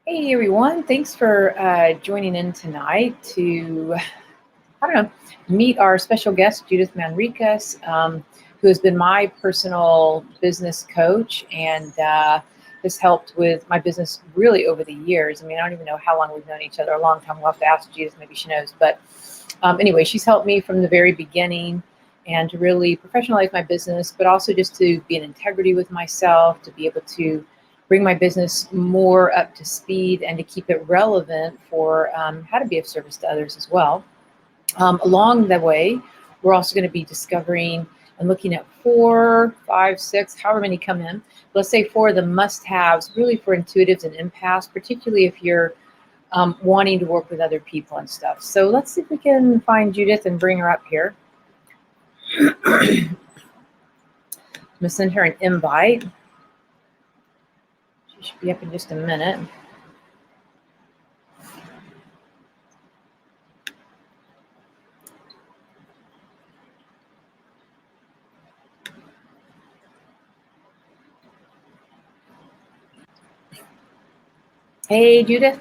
Hey everyone, thanks for joining in tonight to, meet our special guest, Judith Manriquez, who has been my personal business coach and has helped with my business really over the years. I mean, I don't even know how long we've known each other, a long time. We'll have to ask Judith, maybe she knows. But anyway, she's helped me from the very beginning and to really professionalize my business, but also just to be in integrity with myself, to be able to bring my business more up to speed and to keep it relevant for how to be of service to others as well. Along the way, we're also going to be discovering and looking at 4, 5, 6, however many come in. Let's say 4 of the must-haves, really for intuitives and empaths, particularly if you're wanting to work with other people and stuff. So let's see if we can find Judith and bring her up here. I'm going to send her an invite. She should be up in just a minute. Hey, Judith.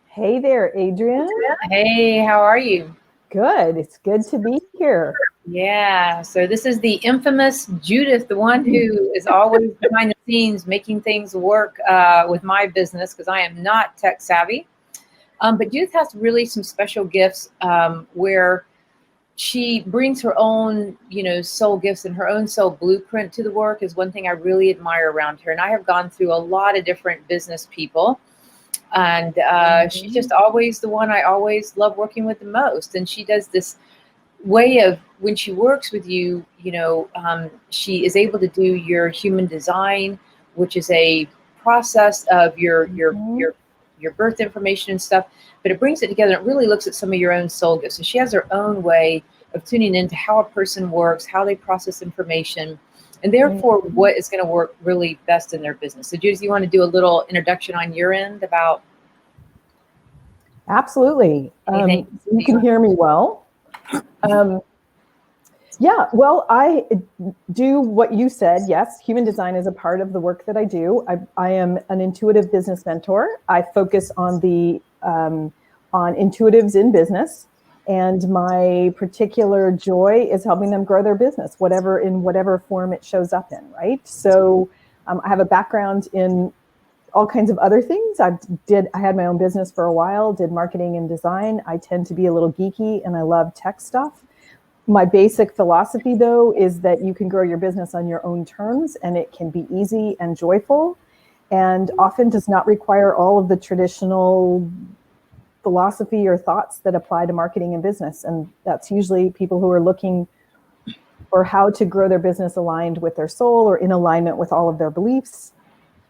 Hey there, Adrienne. Hey, how are you? Good. It's good to be here. Yeah, so this is the infamous Judith, the one who is always behind the scenes making things work with my business because I am not tech savvy. But Judith has really some special gifts where she brings her own, soul gifts and her own soul blueprint to the work is one thing I really admire around her. And I have gone through a lot of different business people. And she's just always the one I always love working with the most. And she does this way of when she works with you, she is able to do your human design, which is a process of your birth information and stuff, but it brings it together. It really looks at some of your own soul gifts. So she has her own way of tuning into how a person works, how they process information, and therefore what is going to work really best in their business. So Judith, you want to do a little introduction on your end about? Absolutely. You can hear me well. Yeah, well, I do what you said. Yes, human design is a part of the work that I do. I am an intuitive business mentor. I focus on on intuitives in business, and my particular joy is helping them grow their business, in whatever form it shows up in, right? So I have a background in all kinds of other things. I had my own business for a while, did marketing and design. I tend to be a little geeky and I love tech stuff. My basic philosophy, though, is that you can grow your business on your own terms and it can be easy and joyful and often does not require all of the traditional philosophy or thoughts that apply to marketing and business. And that's usually people who are looking for how to grow their business aligned with their soul or in alignment with all of their beliefs.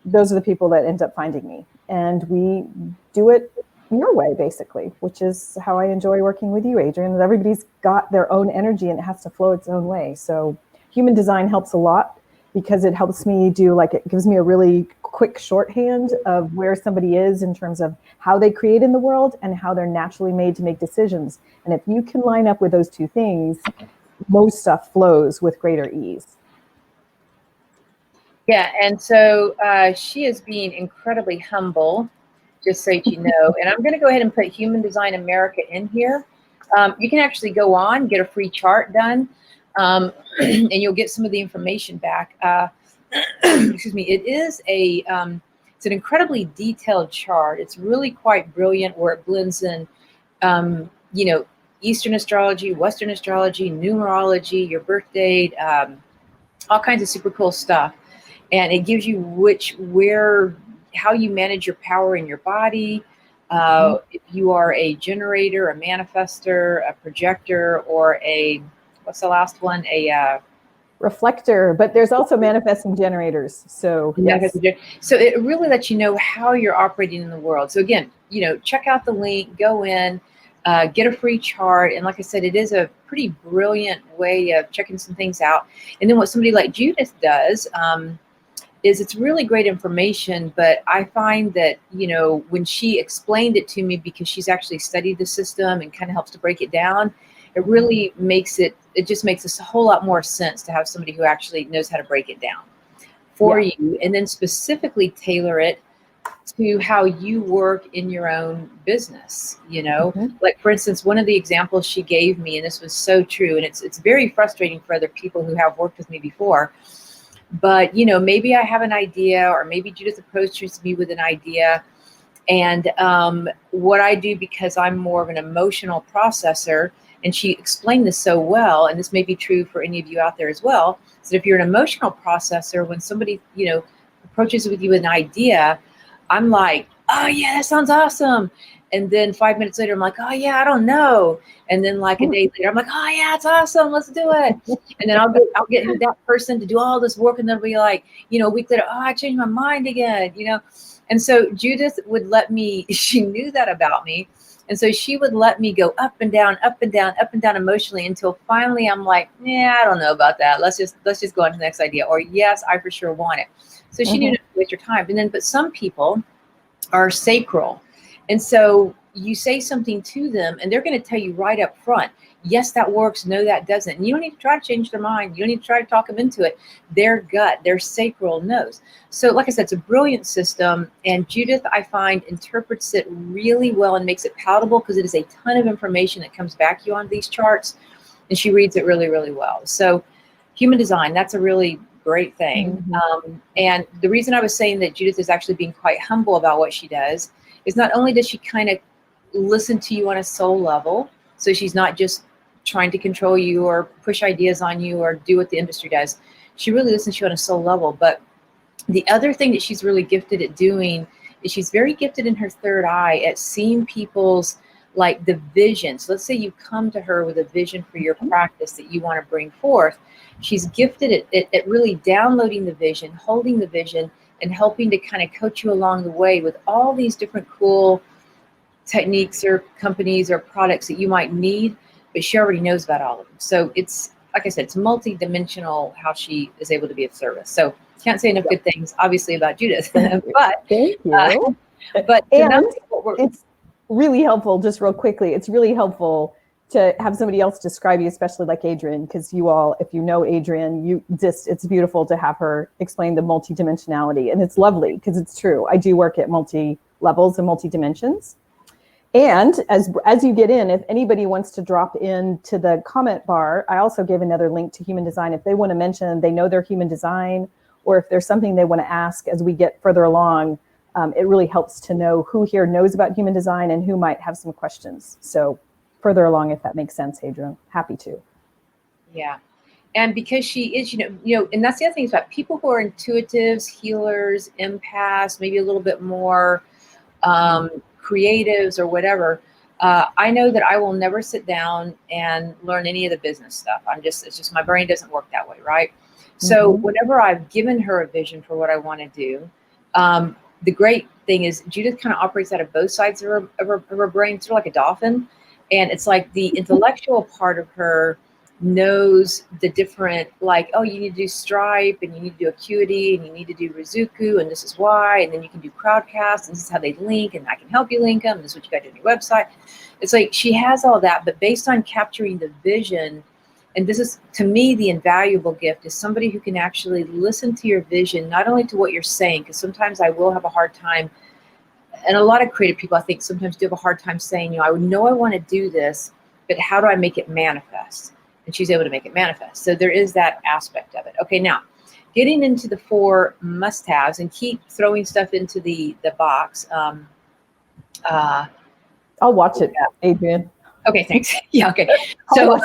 Those are the people that end up finding me. And we do it your way, basically, which is how I enjoy working with you, Adrienne. Everybody's got their own energy and it has to flow its own way. So human design helps a lot because it helps me it gives me a really quick shorthand of where somebody is in terms of how they create in the world and how they're naturally made to make decisions. And if you can line up with those two things, most stuff flows with greater ease. Yeah, and so she is being incredibly humble, just so you know. And I'm going to go ahead and put Human Design America in here. You can actually go on, get a free chart done, and you'll get some of the information back. Excuse me. It is it's an incredibly detailed chart. It's really quite brilliant where it blends in, Eastern astrology, Western astrology, numerology, your birth date, all kinds of super cool stuff. And it gives you how you manage your power in your body. If you are a generator, a manifester, a projector, or what's the last one? A reflector, but there's also manifesting generators. So yes. So it really lets you know how you're operating in the world. So again, check out the link, go in, get a free chart. And like I said, it is a pretty brilliant way of checking some things out. And then what somebody like Judith does, is it's really great information, but I find that, when she explained it to me, because she's actually studied the system and kind of helps to break it down, it really makes it just makes us a whole lot more sense to have somebody who actually knows how to break it down for you and then specifically tailor it to how you work in your own business, Mm-hmm. like for instance, one of the examples she gave me, and this was so true, and it's very frustrating for other people who have worked with me before, but maybe I have an idea, or maybe Judith approaches me with an idea, and what I do, because I'm more of an emotional processor, and she explained this so well, and this may be true for any of you out there as well, so if you're an emotional processor, when somebody approaches with you with an idea, I'm like, oh yeah, that sounds awesome. And then 5 minutes later, I'm like, oh yeah, I don't know. And then like a day later, I'm like, oh yeah, it's awesome, let's do it. And then I'll get that person to do all this work, and they'll be like, a week later, oh, I changed my mind again, And so Judith would let me, she knew that about me. And so she would let me go up and down, up and down, up and down emotionally, until finally I'm like, yeah, I don't know about that. Let's just go on to the next idea. Or yes, I for sure want it. So she knew not to waste your time. But some people are sacral. And so you say something to them, and they're going to tell you right up front, yes, that works. No, that doesn't. And you don't need to try to change their mind. You don't need to try to talk them into it. Their gut, their sacral knows. So like I said, it's a brilliant system. And Judith, I find, interprets it really well and makes it palatable, because it is a ton of information that comes back to you on these charts. And she reads it really, really well. So human design, that's a really great thing. And the reason I was saying that Judith is actually being quite humble about what she does is not only does she kind of listen to you on a soul level, so she's not just trying to control you or push ideas on you or do what the industry does. She really listens to you on a soul level. But the other thing that she's really gifted at doing is she's very gifted in her third eye at seeing people's, like, the vision. So let's say you come to her with a vision for your practice that you want to bring forth. She's gifted at really downloading the vision, holding the vision, and helping to kind of coach you along the way with all these different cool techniques or companies or products that you might need, but she already knows about all of them. So it's, like I said, it's multi-dimensional how she is able to be of service. So can't say enough good things, obviously, about Judith. But thank you. But and it's really helpful, just real quickly, it's really helpful to have somebody else describe you, especially like Adrienne, because you all, if you know Adrienne, it's beautiful to have her explain the multidimensionality. And it's lovely, because it's true. I do work at multi-levels and multi-dimensions. And as you get in, if anybody wants to drop into the comment bar, I also gave another link to human design. If they want to mention they know their human design, or if there's something they want to ask as we get further along, it really helps to know who here knows about human design and who might have some questions. So further along, if that makes sense, Adrienne, happy to. Yeah. And because she is, and that's the other thing about people who are intuitives, healers, empaths, maybe a little bit more creatives or whatever, I know that I will never sit down and learn any of the business stuff. It's just my brain doesn't work that way, right? So whenever I've given her a vision for what I want to do, the great thing is Judith kind of operates out of both sides of her brain, sort of like a dolphin. And it's like the intellectual part of her knows the different, like, oh, you need to do Stripe, and you need to do Acuity, and you need to do Rizuku, and this is why, and then you can do Crowdcast, and this is how they link, and I can help you link them, and this is what you got to do on your website. It's like she has all that, but based on capturing the vision, and this is, to me, the invaluable gift, is somebody who can actually listen to your vision, not only to what you're saying, because sometimes I will have a hard time, and a lot of creative people, I think, sometimes do have a hard time saying, I know I want to do this, but how do I make it manifest? And she's able to make it manifest. So there is that aspect of it. Okay, now, getting into the 4 must-haves, and keep throwing stuff into the box. I'll watch it, Adrienne. Okay, thanks. Yeah, okay. So,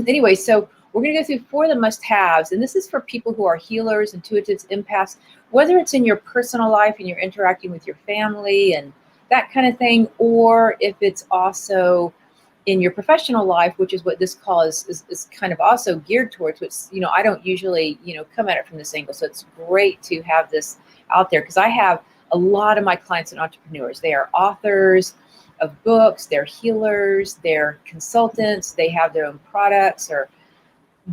anyway, so we're going to go through 4 of the must-haves, and this is for people who are healers, intuitives, empaths, whether it's in your personal life and you're interacting with your family and that kind of thing, or if it's also in your professional life, which is what this call is kind of also geared towards, which, I don't usually, come at it from this angle. So it's great to have this out there, because I have a lot of my clients and entrepreneurs. They are authors of books, they're healers, they're consultants, they have their own products or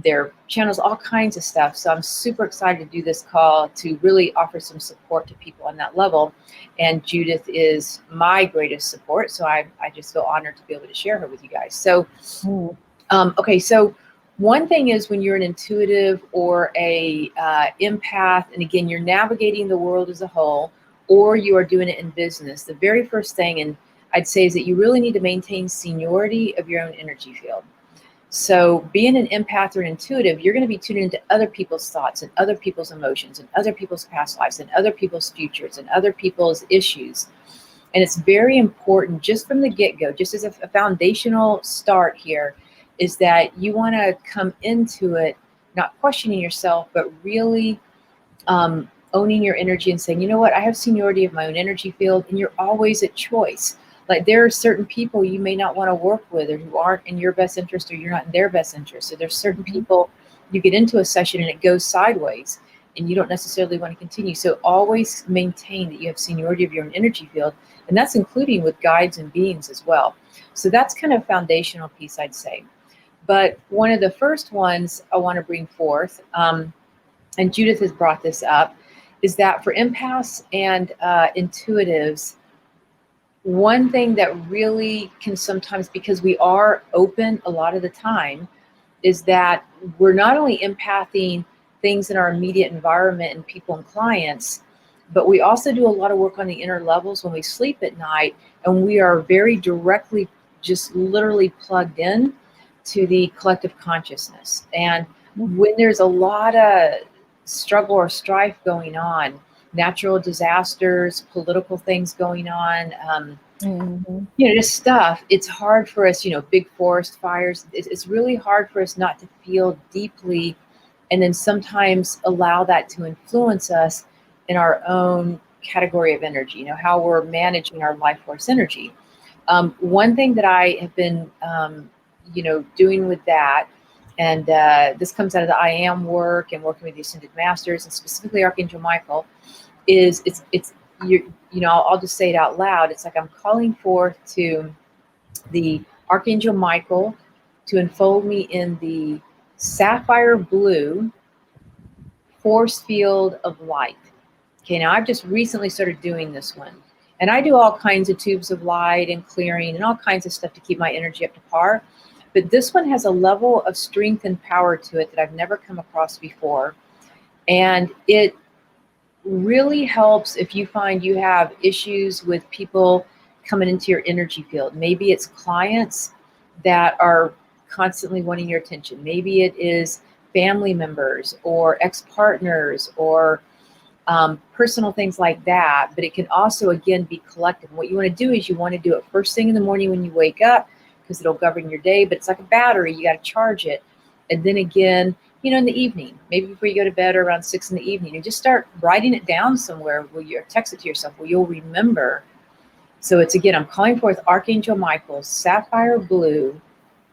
their channels, all kinds of stuff. So I'm super excited to do this call to really offer some support to people on that level. And Judith is my greatest support. So I just feel honored to be able to share her with you guys. So, okay, so One thing is when you're an intuitive or a empath, and again, you're navigating the world as a whole, or you are doing it in business, the very first thing, and I'd say, is that you really need to maintain seniority of your own energy field. So being an empath or an intuitive, you're going to be tuned into other people's thoughts and other people's emotions and other people's past lives and other people's futures and other people's issues. And it's very important just from the get-go, just as a foundational start here, is that you want to come into it not questioning yourself, but really owning your energy and saying, you know what, I have seniority of my own energy field, and you're always at choice. Like, there are certain people you may not want to work with, or who aren't in your best interest, or you're not in their best interest. So there's certain people you get into a session and it goes sideways and you don't necessarily want to continue. So always maintain that you have seniority of your own energy field, and that's including with guides and beings as well. So that's kind of a foundational piece, I'd say. But one of the first ones I want to bring forth, and Judith has brought this up, is that for empaths and intuitives, one thing that really can sometimes, because we are open a lot of the time, is that we're not only empathing things in our immediate environment and people and clients, but we also do a lot of work on the inner levels when we sleep at night, and we are very directly, just literally plugged in to the collective consciousness. And when there's a lot of struggle or strife going on, natural disasters, political things going on, just stuff, it's hard for us, big forest fires, it's really hard for us not to feel deeply, and then sometimes allow that to influence us in our own category of energy, how we're managing our life force energy. One thing that I have been, doing with that, and this comes out of the I Am work and working with the Ascended Masters, and specifically Archangel Michael, is I'll just say it out loud. It's like I'm calling forth to the Archangel Michael to enfold me in the sapphire blue force field of light. Okay, now I've just recently started doing this one. And I do all kinds of tubes of light and clearing and all kinds of stuff to keep my energy up to par. But this one has a level of strength and power to it that I've never come across before. And it really helps if you find you have issues with people coming into your energy field. Maybe it's clients that are constantly wanting your attention. Maybe it is family members or ex-partners or personal things like that. But it can also, again, be collective. And what you want to do is you want to do it first thing in the morning when you wake up, because it'll govern your day. But it's like a battery. You got to charge it. And then again, in the evening, maybe before you go to bed or around 6 in the evening, and just start writing it down somewhere where you text it to yourself where you'll remember. So it's, again, I'm calling forth Archangel Michael's sapphire blue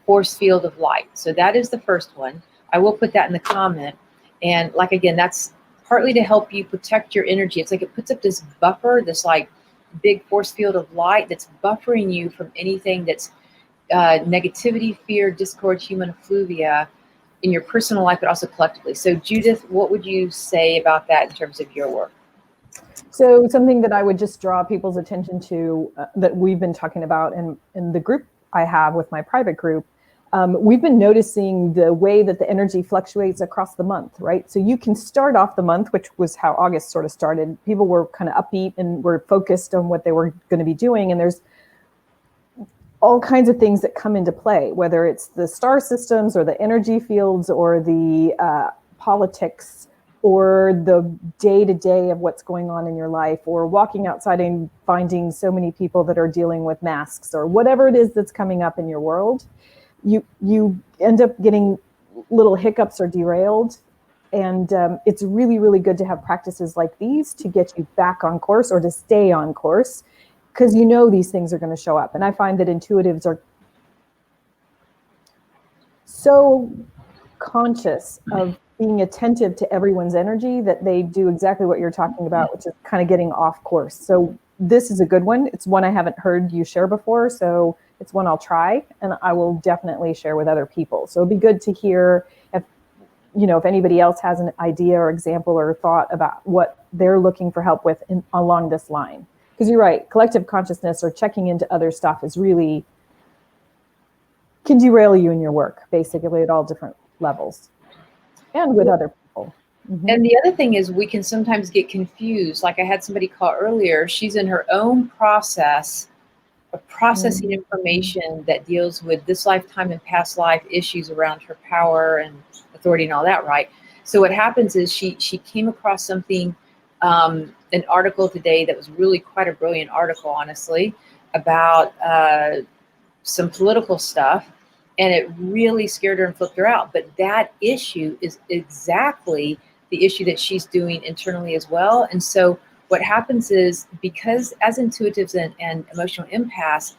force field of light. So that is the first one. I will put that in the comment. And again, that's partly to help you protect your energy. It's like it puts up this buffer, this like big force field of light that's buffering you from anything that's negativity, fear, discord, human effluvia in your personal life, but also collectively. So Judith, what would you say about that in terms of your work? So something that I would just draw people's attention to that we've been talking about in the group I have with my private group, we've been noticing the way that the energy fluctuates across the month, right? So you can start off the month, which was how August sort of started. People were kind of upbeat and were focused on what they were going to be doing. And there's all kinds of things that come into play, whether it's the star systems or the energy fields or the politics or the day-to-day of what's going on in your life, or walking outside and finding so many people that are dealing with masks, or whatever it is that's coming up in your world. You end up getting little hiccups or derailed. And it's really, really good to have practices like these to get you back on course or to stay on course, because these things are going to show up. And I find that intuitives are so conscious of being attentive to everyone's energy that they do exactly what you're talking about, which is kind of getting off course. So this is a good one. It's one I haven't heard you share before, so it's one I'll try, and I will definitely share with other people. So it'd be good to hear if anybody else has an idea or example or thought about what they're looking for help with along this line. Because you're right, collective consciousness or checking into other stuff is really can derail you in your work, basically at all different levels and with other people. Mm-hmm. And the other thing is we can sometimes get confused. Like I had somebody call earlier, she's in her own process of processing Mm-hmm. information that deals with this lifetime and past life issues around her power and authority and all that, right? So what happens is she came across something, an article today that was really quite a brilliant article, honestly, about some political stuff, and it really scared her and flipped her out. But that issue is exactly the issue that she's doing internally as well. And so what happens is, because as intuitives and emotional empaths,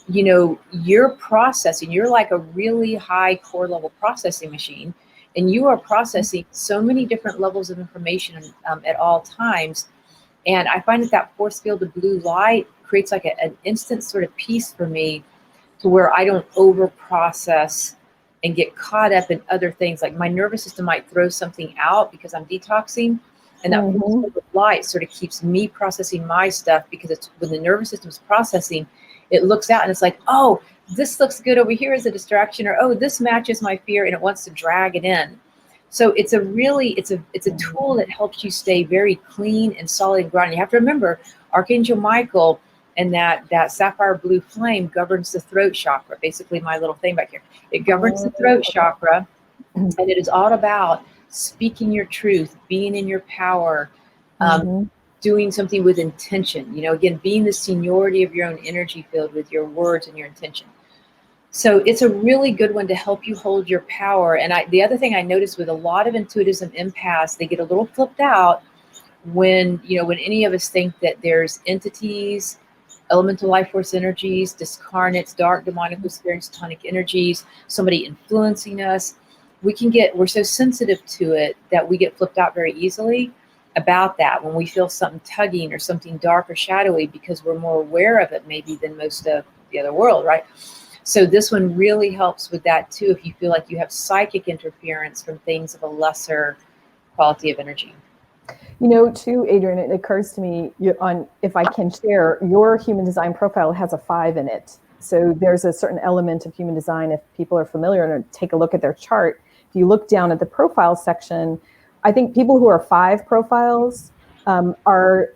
you know, you're processing, you're like a really high core level processing machine, and you are processing so many different levels of information at all times. And I find that force field of blue light creates like an instant sort of peace for me, to where I don't over process and get caught up in other things. Like my nervous system might throw something out because I'm detoxing, and that Mm-hmm. light sort of keeps me processing my stuff, because it's when the nervous system is processing, it looks out and it's like, oh, this looks good over here as a distraction, or oh, this matches my fear, and it wants to drag it in. So it's a really, it's a tool that helps you stay very clean and solid and grounded. You have to remember, Archangel Michael and that sapphire blue flame governs the throat chakra, basically my little thing back here. It governs the throat chakra, and it is all about speaking your truth, being in your power, doing something with intention. You know, again, being the seniority of your own energy field with your words and your intention. So it's a really good one to help you hold your power. And the other thing I noticed with a lot of intuitives and empaths, they get a little flipped out when, you know, when any of us think that there's entities, elemental life force energies, discarnates, dark demonic spirits, tonic energies, somebody influencing us. We're so sensitive to it that we get flipped out very easily about that when we feel something tugging or something dark or shadowy, because we're more aware of it maybe than most of the other world, right? So this one really helps with that too, if you feel like you have psychic interference from things of a lesser quality of energy. You know, too, Adrian, it occurs to me, if I can share, your human design profile has a 5 in it. So there's a certain element of human design, if people are familiar and take a look at their chart. If you look down at the profile section, I think people who are 5 profiles are,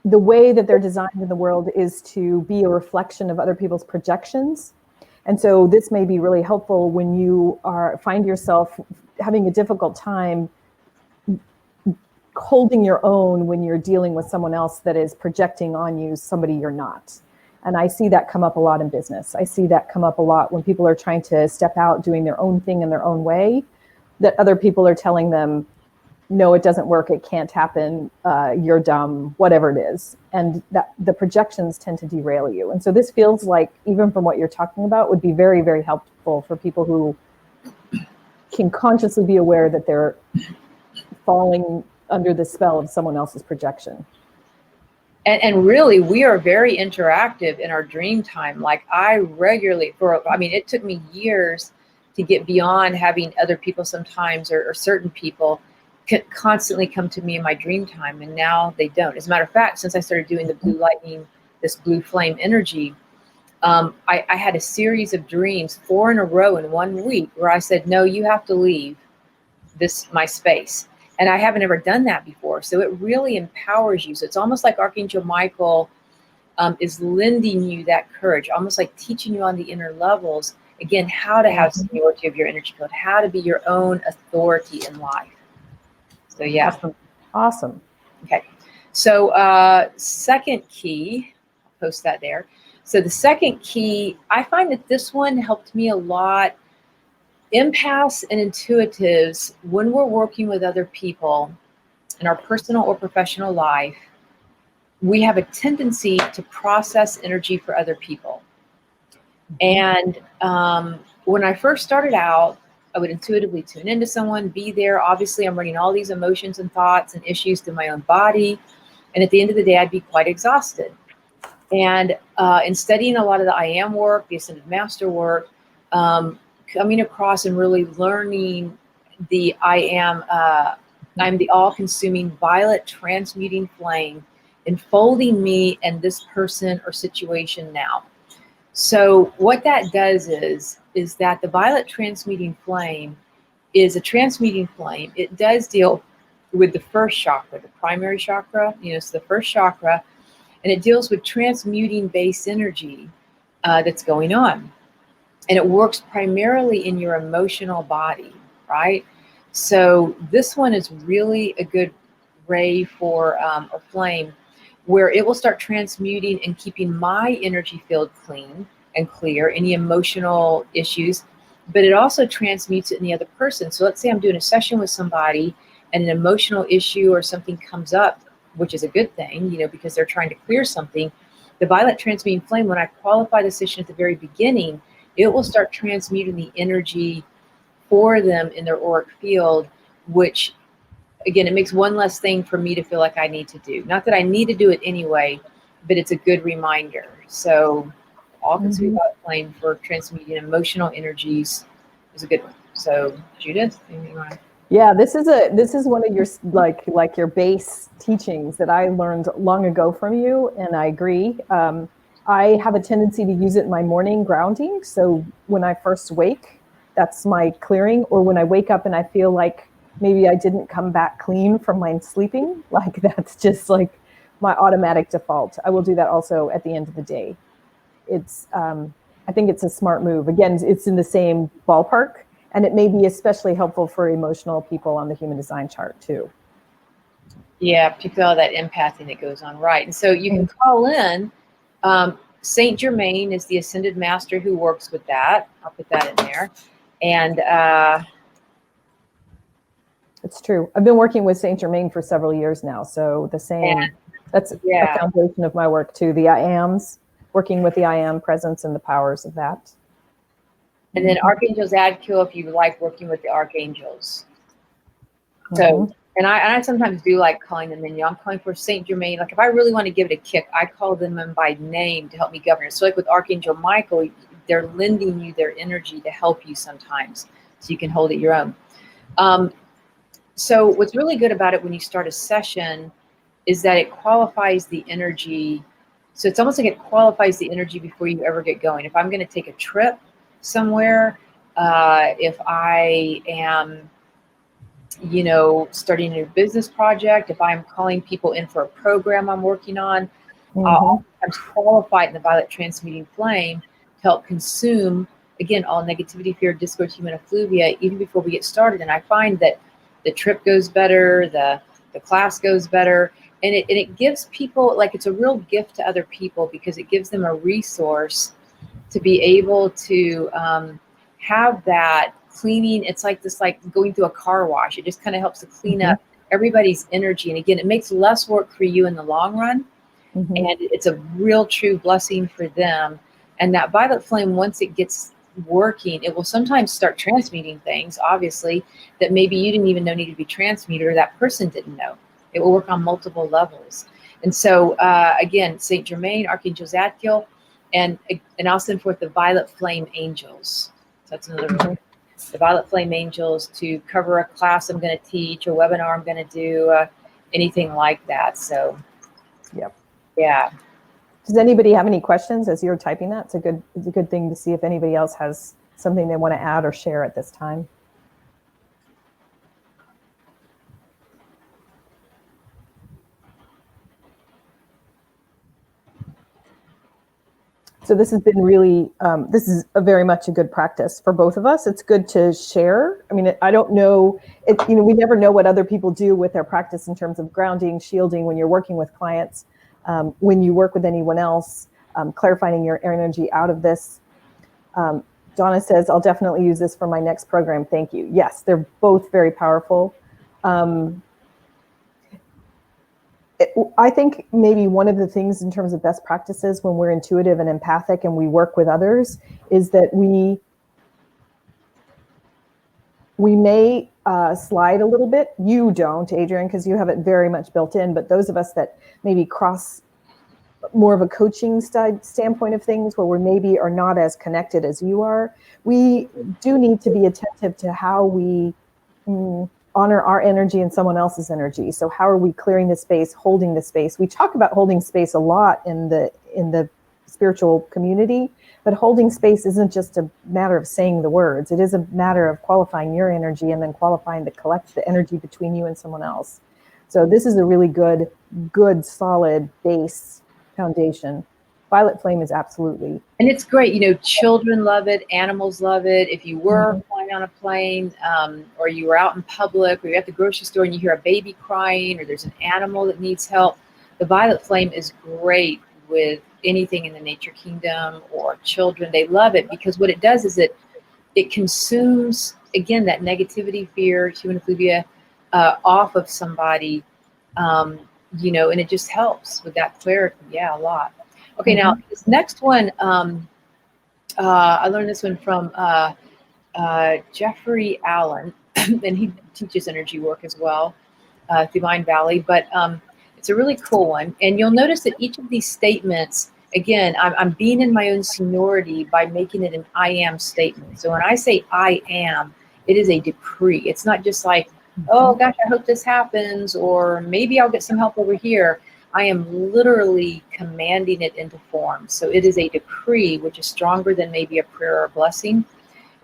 the way that they're designed in the world is to be a reflection of other people's projections. And so this may be really helpful when you find yourself having a difficult time holding your own when you're dealing with someone else that is projecting on you somebody you're not. And I see that come up a lot in business. I see that come up a lot when people are trying to step out doing their own thing in their own way, that other people are telling them, no, it doesn't work, it can't happen, you're dumb, whatever it is. And that the projections tend to derail you. And so this feels like, even from what you're talking about, would be very, very helpful for people who can consciously be aware that they're falling under the spell of someone else's projection. And really, we are very interactive in our dream time. Like I regularly, it took me years to get beyond having other people sometimes, or certain people constantly come to me in my dream time, and now they don't. As a matter of fact, since I started doing the blue lightning, this blue flame energy, I had a series of dreams, 4 in a row in 1 week, where I said, no, you have to leave my space. And I haven't ever done that before. So it really empowers you. So it's almost like Archangel Michael is lending you that courage, almost like teaching you on the inner levels, again, how to have seniority of your energy field, how to be your own authority in life. So yeah. Awesome. Okay. So second key, I'll post that there. So the second key, I find that this one helped me a lot. Empaths and intuitives, when we're working with other people in our personal or professional life, we have a tendency to process energy for other people. And when I first started out, I would intuitively tune into someone, be there. Obviously, I'm running all these emotions and thoughts and issues through my own body. And at the end of the day, I'd be quite exhausted. And in studying a lot of the I am work, the Ascended Master work, coming across and really learning the I'm the all-consuming violet transmuting flame, enfolding me and this person or situation now. So what that does is is that the violet transmuting flame is a transmuting flame. It does deal with the first chakra, the primary chakra, it's the first chakra, and it deals with transmuting base energy that's going on. And it works primarily in your emotional body, right? So this one is really a good ray for a flame where it will start transmuting and keeping my energy field clean and clear, any emotional issues, but it also transmutes it in the other person. So let's say I'm doing a session with somebody and an emotional issue or something comes up, which is a good thing, because they're trying to clear something. The violet transmuting flame, when I qualify the session at the very beginning, it will start transmuting the energy for them in their auric field, which, again, it makes one less thing for me to feel like I need to do. Not that I need to do it anyway, but it's a good reminder. So all considered violet flame for transmuting emotional energies is a good one. So Judith, anything you want to? Yeah, this is one of your like your base teachings that I learned long ago from you, and I agree. I have a tendency to use it in my morning grounding. So when I first wake, that's my clearing, or when I wake up and I feel like maybe I didn't come back clean from my sleeping, like that's just like my automatic default. I will do that also at the end of the day. It's I think it's a smart move. Again, it's in the same ballpark. And it may be especially helpful for emotional people on the human design chart too. Yeah, particularly all that empathing that goes on, right? And so you can call in. Saint Germain is the ascended master who works with that. I'll put that in there. And it's true. I've been working with Saint Germain for several years now. So that's a foundation of my work too. The I ams, working with the I am presence and the powers of that. And then Archangel Zadkiel, if you like working with the archangels. So, and I sometimes do like calling them in. I'm calling for Saint Germain. Like if I really want to give it a kick, I call them in by name to help me govern. So like with Archangel Michael, they're lending you their energy to help you sometimes, so you can hold it your own. So what's really good about it when you start a session is that it qualifies the energy. So it's almost like it qualifies the energy before you ever get going. If I'm going to take a trip somewhere, if I am, starting a new business project, if I'm calling people in for a program I'm working on, I'll qualify it in the violet transmuting flame to help consume, again, all negativity, fear, discord, human effluvia, even before we get started. And I find that the trip goes better, the class goes better, and it gives people, like, it's a real gift to other people because it gives them a resource to be able to have that cleaning. It's like this, like going through a car wash. It just kind of helps to clean up everybody's energy. And again, it makes less work for you in the long run. And it's a real true blessing for them. And that violet flame, once it gets working, it will sometimes start transmuting things, obviously, that maybe you didn't even know needed to be transmuted or that person didn't know. It will work on multiple levels. And so, again, Saint Germain, Archangel Zadkiel, and I'll send forth the violet flame angels. So that's another one. The violet flame angels to cover a class I'm going to teach, a webinar I'm going to do, anything like that. So, yeah. Does anybody have any questions as you're typing that? It's a good thing to see if anybody else has something they want to add or share at this time. So this has been really, this is very much a good practice for both of us. It's good to share. I mean, I don't know, we never know what other people do with their practice in terms of grounding, shielding when you're working with clients, when you work with anyone else, clarifying your energy out of this. Donna says, I'll definitely use this for my next program. Thank you. Yes, they're both very powerful. I think maybe one of the things in terms of best practices when we're intuitive and empathic and we work with others is that we may slide a little bit. You don't, Adrian, because you have it very much built in, but those of us that maybe cross more of a coaching standpoint of things where we maybe are not as connected as you are, we do need to be attentive to how we honor our energy and someone else's energy. So how are we clearing the space, holding the space? We talk about holding space a lot in the spiritual community. But holding space isn't just a matter of saying the words. It is a matter of qualifying your energy and then qualifying the energy between you and someone else. So this is a really good, solid base foundation. Violet flame is absolutely. And it's great. Children love it. Animals love it. If you were flying on a plane, or you were out in public, or you're at the grocery store and you hear a baby crying, or there's an animal that needs help, the violet flame is great with anything in the nature kingdom or children. They love it because what it does is it consumes, again, that negativity, fear, human effluvia off of somebody, and it just helps with that clarity. Yeah, a lot. Okay, now this next one, I learned this one from Jeffrey Allen, and he teaches energy work as well through Mind Valley, but it's a really cool one. And you'll notice that each of these statements, again, I'm being in my own seniority by making it an I am statement. So when I say I am, it is a decree. It's not just like, oh gosh, I hope this happens, or maybe I'll get some help over here. I am literally commanding it into form. So it is a decree, which is stronger than maybe a prayer or a blessing.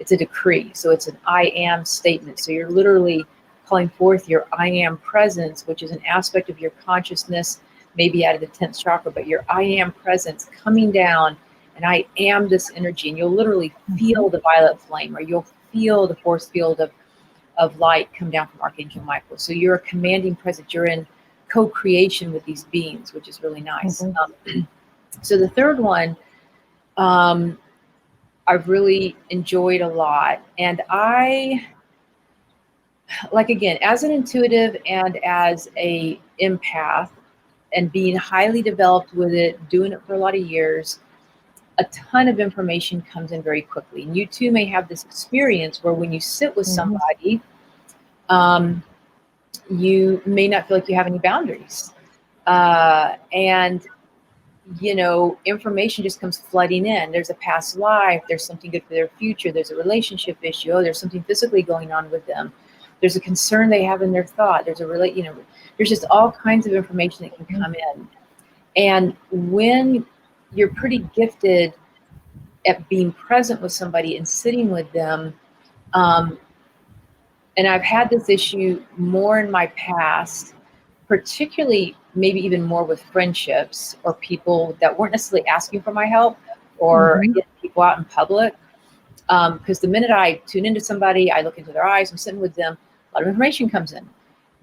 It's a decree. So it's an I am statement. So you're literally calling forth your I am presence, which is an aspect of your consciousness, maybe out of the 10th chakra, but your I am presence coming down, and I am this energy. And you'll literally feel the violet flame, or you'll feel the force field of light come down from Archangel Michael. So you're a commanding presence. You're in co-creation with these beings, which is really nice. So the third one, I've really enjoyed a lot. And again, as an intuitive and as a empath, and being highly developed with it, doing it for a lot of years, a ton of information comes in very quickly. And you too may have this experience where when you sit with somebody, you may not feel like you have any boundaries. And information just comes flooding in. There's a past life. There's something good for their future. There's a relationship issue. Oh, there's something physically going on with them. There's a concern they have in their thought. There's there's just all kinds of information that can come in. And when you're pretty gifted at being present with somebody and sitting with them, and I've had this issue more in my past, particularly maybe even more with friendships or people that weren't necessarily asking for my help, or again, people out in public. Because the minute I tune into somebody, I look into their eyes, I'm sitting with them, a lot of information comes in.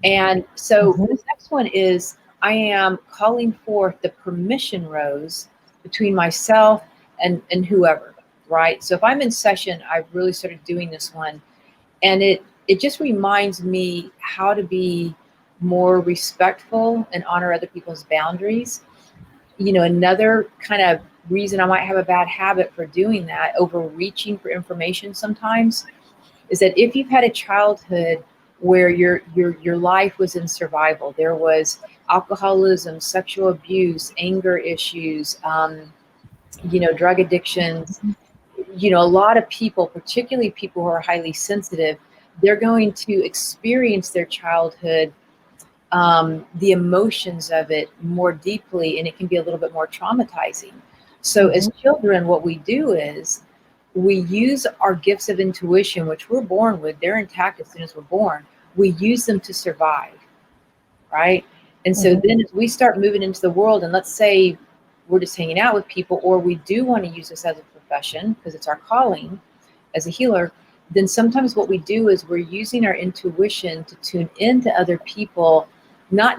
And so this next one is, I am calling forth the permission rose between myself and whoever, right? So if I'm in session, I've really started doing this one. And it just reminds me how to be more respectful and honor other people's boundaries. Another kind of reason I might have a bad habit for doing that, overreaching for information sometimes, is that if you've had a childhood where your life was in survival, there was alcoholism, sexual abuse, anger issues, drug addictions, a lot of people, particularly people who are highly sensitive, they're going to experience their childhood, the emotions of it more deeply, and it can be a little bit more traumatizing. So as children, what we do is we use our gifts of intuition, which we're born with. They're intact as soon as we're born. We use them to survive, right? And so then as we start moving into the world, and let's say we're just hanging out with people, or we do want to use this as a profession because it's our calling as a healer, then sometimes what we do is we're using our intuition to tune into other people, not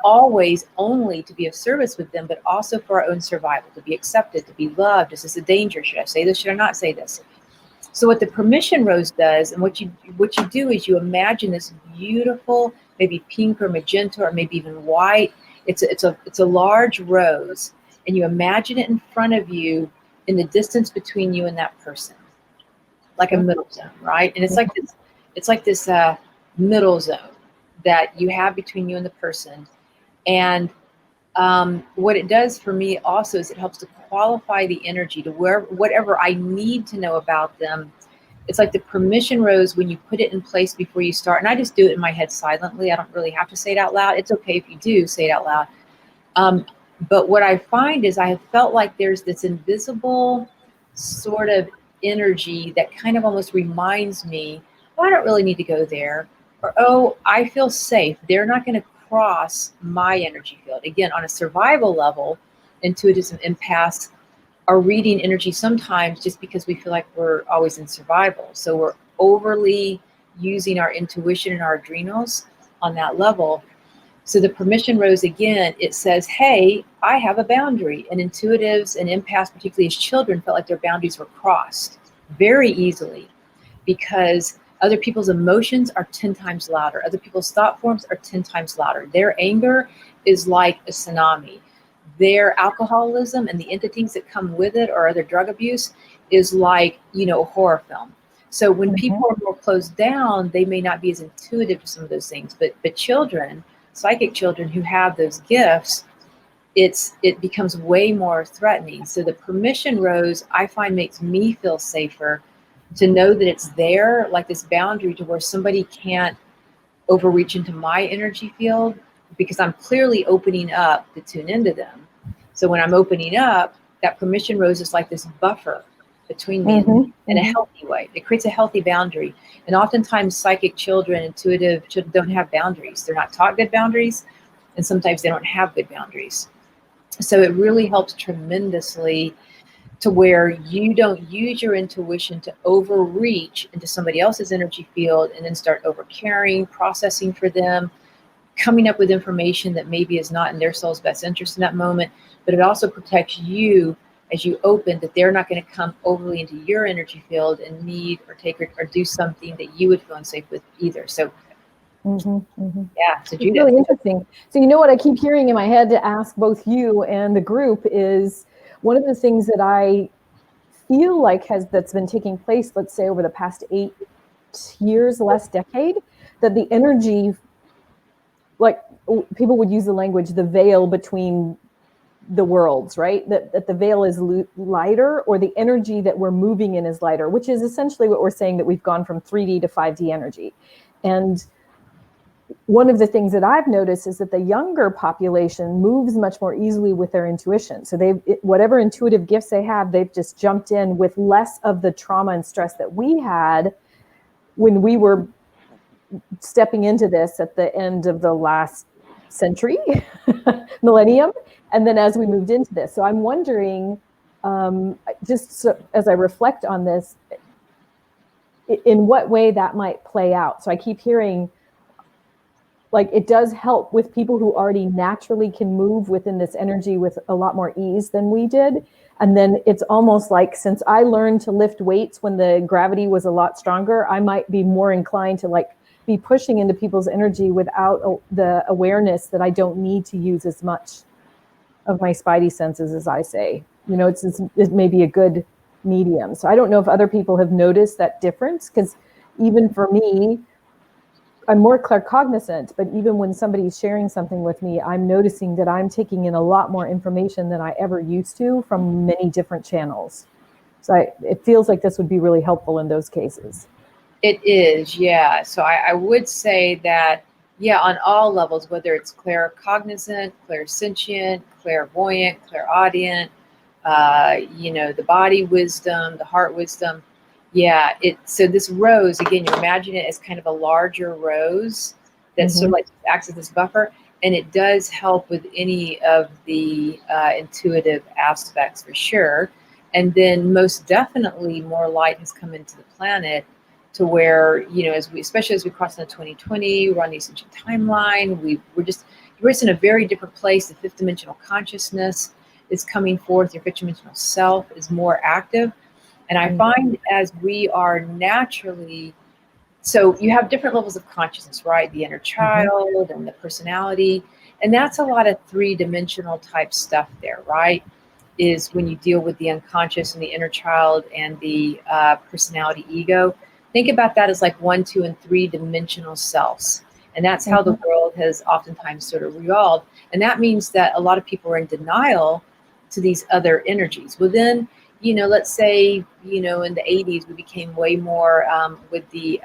always only to be of service with them, but also for our own survival, to be accepted, to be loved. Is this a danger? Should I say this? Should I not say this? So what the permission rose does, and what you do is you imagine this beautiful, maybe pink or magenta or maybe even white. It's a large rose, and you imagine it in front of you in the distance between you and that person, like a middle zone, right? And it's like this middle zone that you have between you and the person. And what it does for me also is it helps to qualify the energy to whatever I need to know about them. It's like the permission rose when you put it in place before you start. And I just do it in my head silently. I don't really have to say it out loud. It's okay if you do say it out loud. But what I find is I have felt like there's this invisible sort of energy that kind of almost reminds me, oh, I don't really need to go there. Or, oh, I feel safe. They're not going to cross my energy field. Again, on a survival level, intuitives and empaths are reading energy sometimes just because we feel like we're always in survival. So we're overly using our intuition and our adrenals on that level. So the permission rose again, it says, hey, I have a boundary. And intuitives and empaths, particularly as children, felt like their boundaries were crossed very easily because other people's emotions are 10 times louder. Other people's thought forms are 10 times louder. Their anger is like a tsunami. Their alcoholism and the entities that come with it or other drug abuse is like, a horror film. So when people are more closed down, they may not be as intuitive to some of those things. But children, psychic children who have those gifts, it becomes way more threatening. So the permission rose, I find, makes me feel safer to know that it's there, like this boundary to where somebody can't overreach into my energy field because I'm clearly opening up to tune into them. So when I'm opening up, that permission rose is like this buffer between me and them in a healthy way. It creates a healthy boundary. And oftentimes psychic children, intuitive children don't have boundaries. They're not taught good boundaries. And sometimes they don't have good boundaries. So it really helps tremendously to where you don't use your intuition to overreach into somebody else's energy field and then start over caring, processing for them, coming up with information that maybe is not in their soul's best interest in that moment. But it also protects you as you open, that they're not going to come overly into your energy field and need or take or do something that you would feel unsafe with either. So yeah, so It's really interesting. So what I keep hearing in my head to ask both you and the group is, one of the things that I feel like that's been taking place, let's say over the past 8 years, last decade, that the energy, like people would use the language, the veil between the worlds, right? That the veil is lighter, or the energy that we're moving in is lighter, which is essentially what we're saying, that we've gone from 3D to 5D energy. And one of the things that I've noticed is that the younger population moves much more easily with their intuition. So whatever intuitive gifts they have, they've just jumped in with less of the trauma and stress that we had when we were stepping into this at the end of the last century, millennium, and then as we moved into this. So I'm wondering, as I reflect on this, in what way that might play out. So I keep hearing, like, it does help with people who already naturally can move within this energy with a lot more ease than we did. And then it's almost like, since I learned to lift weights when the gravity was a lot stronger, I might be more inclined to be pushing into people's energy without the awareness that I don't need to use as much of my spidey senses, as I say. It may be a good medium. So I don't know if other people have noticed that difference, because even for me, I'm more claircognizant, but even when somebody's sharing something with me, I'm noticing that I'm taking in a lot more information than I ever used to from many different channels. So it feels like this would be really helpful in those cases. It is, yeah. So I would say that, yeah, on all levels, whether it's claircognizant, clairsentient, clairvoyant, clairaudient, the body wisdom, the heart wisdom. Yeah, so this rose, again, you imagine it as kind of a larger rose that sort of like acts as this buffer, and it does help with any of the intuitive aspects for sure. And then most definitely more light has come into the planet to where, especially as we cross into 2020, we're on the ascension timeline, we're just in a very different place. The fifth dimensional consciousness is coming forth. Your fifth dimensional self is more active. And I find as we are naturally, so you have different levels of consciousness, right? The inner child and the personality. And that's a lot of three-dimensional type stuff there, right? Is when you deal with the unconscious and the inner child and the personality ego. Think about that as like 1, 2, and 3-dimensional selves. And that's how the world has oftentimes sort of revolved. And that means that a lot of people are in denial to these other energies. Well, then, let's say, in the 80s, we became way more with the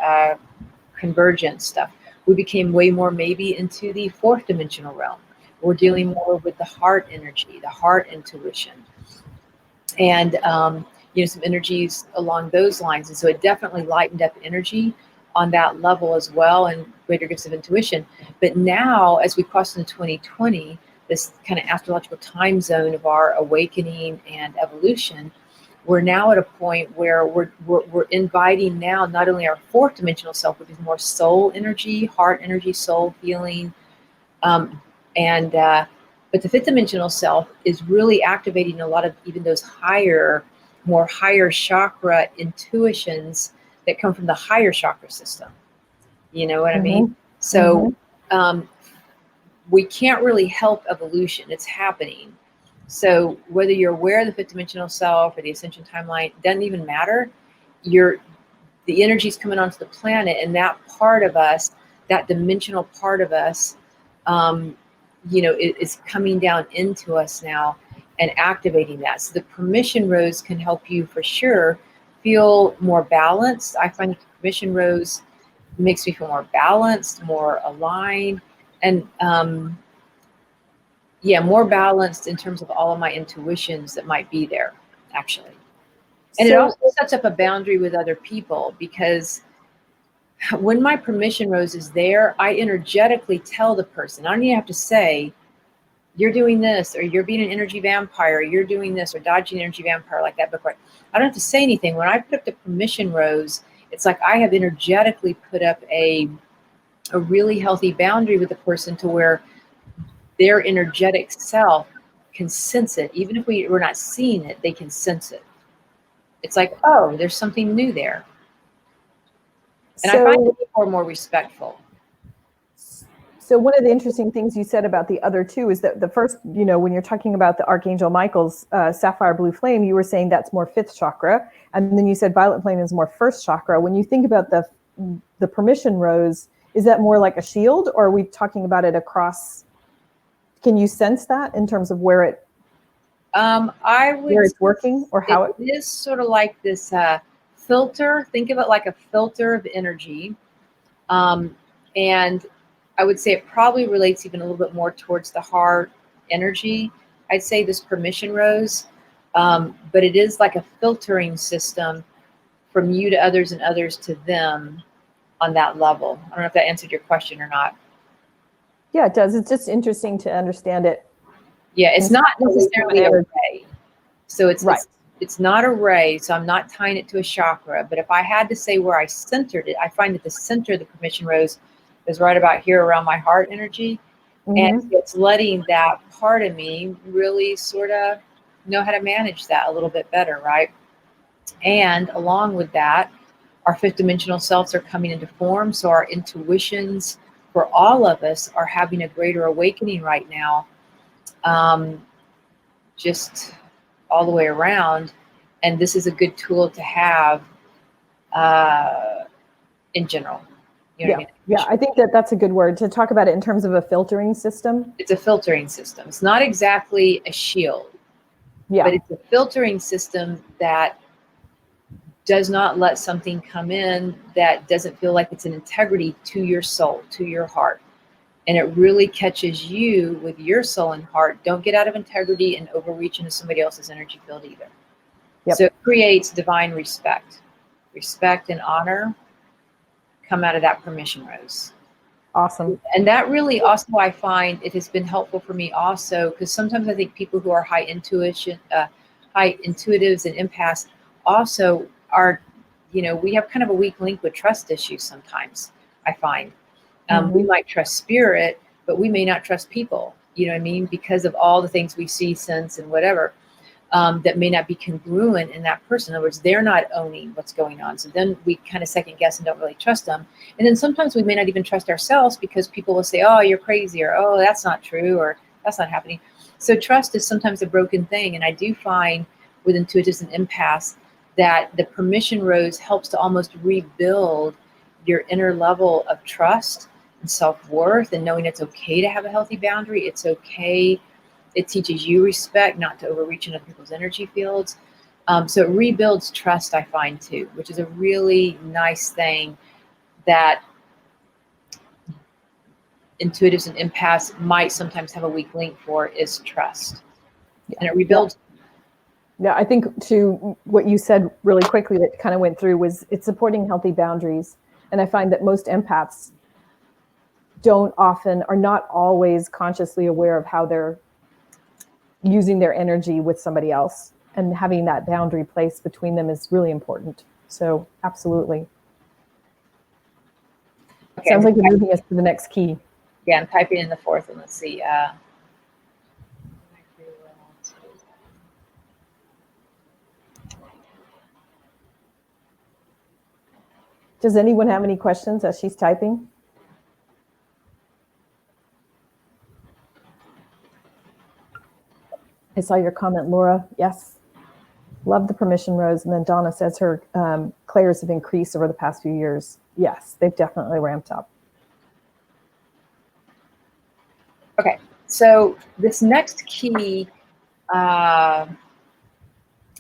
convergent stuff. We became way more maybe into the 4th dimensional realm. We're dealing more with the heart energy, the heart intuition, and some energies along those lines. And so it definitely lightened up energy on that level as well, and greater gifts of intuition. But now, as we cross into 2020, this kind of astrological time zone of our awakening and evolution, we're now at a point where we're inviting now not only our fourth dimensional self, which is more soul energy, heart energy, soul healing, and but the fifth dimensional self is really activating a lot of even those more higher chakra intuitions that come from the higher chakra system. You know what I mean? So we can't really help evolution. It's happening. So whether you're aware of the fifth dimensional self or the ascension timeline, doesn't even matter. The energy's coming onto the planet, and that part of us, that dimensional part of us, is coming down into us now and activating that. So the permission rose can help you for sure feel more balanced. I find the permission rose makes me feel more balanced, more aligned, and more balanced in terms of all of my intuitions that might be there, actually. And it also sets up a boundary with other people, because when my permission rose is there, I energetically tell the person. I don't even have to say, you're doing this, or you're being an energy vampire, or you're doing this, or dodging an energy vampire, like that book. Right? I don't have to say anything. When I put up the permission rose, it's like I have energetically put up a really healthy boundary with the person, to where their energetic self can sense it. Even if we're not seeing it, they can sense it. It's like, oh, there's something new there. And I find that people are more respectful. So one of the interesting things you said about the other two is that the first, when you're talking about the Archangel Michael's sapphire blue flame, you were saying that's more fifth chakra. And then you said violet flame is more first chakra. When you think about the permission rose, is that more like a shield, or are we talking about it across? Can you sense that in terms of where it's working, or how it is sort of like this filter? Think of it like a filter of energy. And I would say it probably relates even a little bit more towards the heart energy. I'd say this permission rose, but it is like a filtering system from you to others and others to them on that level. I don't know if that answered your question or not. Yeah, it does. It's just interesting to understand it. Yeah, it's not necessarily a ray. So it's not a ray, so I'm not tying it to a chakra. But if I had to say where I centered it, I find that the center of the permission rose is right about here around my heart energy. And it's letting that part of me really sort of know how to manage that a little bit better, right? And along with that, our fifth dimensional selves are coming into form. So our intuitions for all of us are having a greater awakening right now, just all the way around. And this is a good tool to have in general. You know what I mean? Yeah, I think that's a good word to talk about it in terms of a filtering system. It's a filtering system. It's not exactly a shield, but it's a filtering system that does not let something come in that doesn't feel like it's an integrity to your soul, to your heart. And it really catches you with your soul and heart. Don't get out of integrity and overreach into somebody else's energy field either. So it creates divine respect. Respect and honor come out of that permission rose. Awesome. And that really also, I find it has been helpful for me also, because sometimes I think people who are high intuitives and empaths also are, we have kind of a weak link with trust issues sometimes, I find. We might trust spirit, but we may not trust people, you know what I mean? Because of all the things we see, sense, and whatever, that may not be congruent in that person. In other words, they're not owning what's going on. So then we kind of second guess and don't really trust them. And then sometimes we may not even trust ourselves, because people will say, oh, you're crazy, or, oh, that's not true, or that's not happening. So trust is sometimes a broken thing. And I do find with intuitives and empaths that the permission rose helps to almost rebuild your inner level of trust and self-worth, and knowing it's okay to have a healthy boundary. It's okay. It teaches you respect, not to overreach into people's energy fields. So it rebuilds trust, I find, too, which is a really nice thing that intuitives and empaths might sometimes have a weak link for is trust. Yeah. And it rebuilds. Yeah, I think to what you said really quickly that kind of went through was it's supporting healthy boundaries. And I find that most empaths are not always consciously aware of how they're using their energy with somebody else. And having that boundary placed between them is really important. So absolutely. Okay, sounds like you're moving us to the next key. Yeah, I'm typing in the fourth one. Let's see. Does anyone have any questions as she's typing? I saw your comment, Laura. Yes. Love the permission rose. And then Donna says her clairs have increased over the past few years. Yes, they've definitely ramped up. Okay, so this next key. Oh,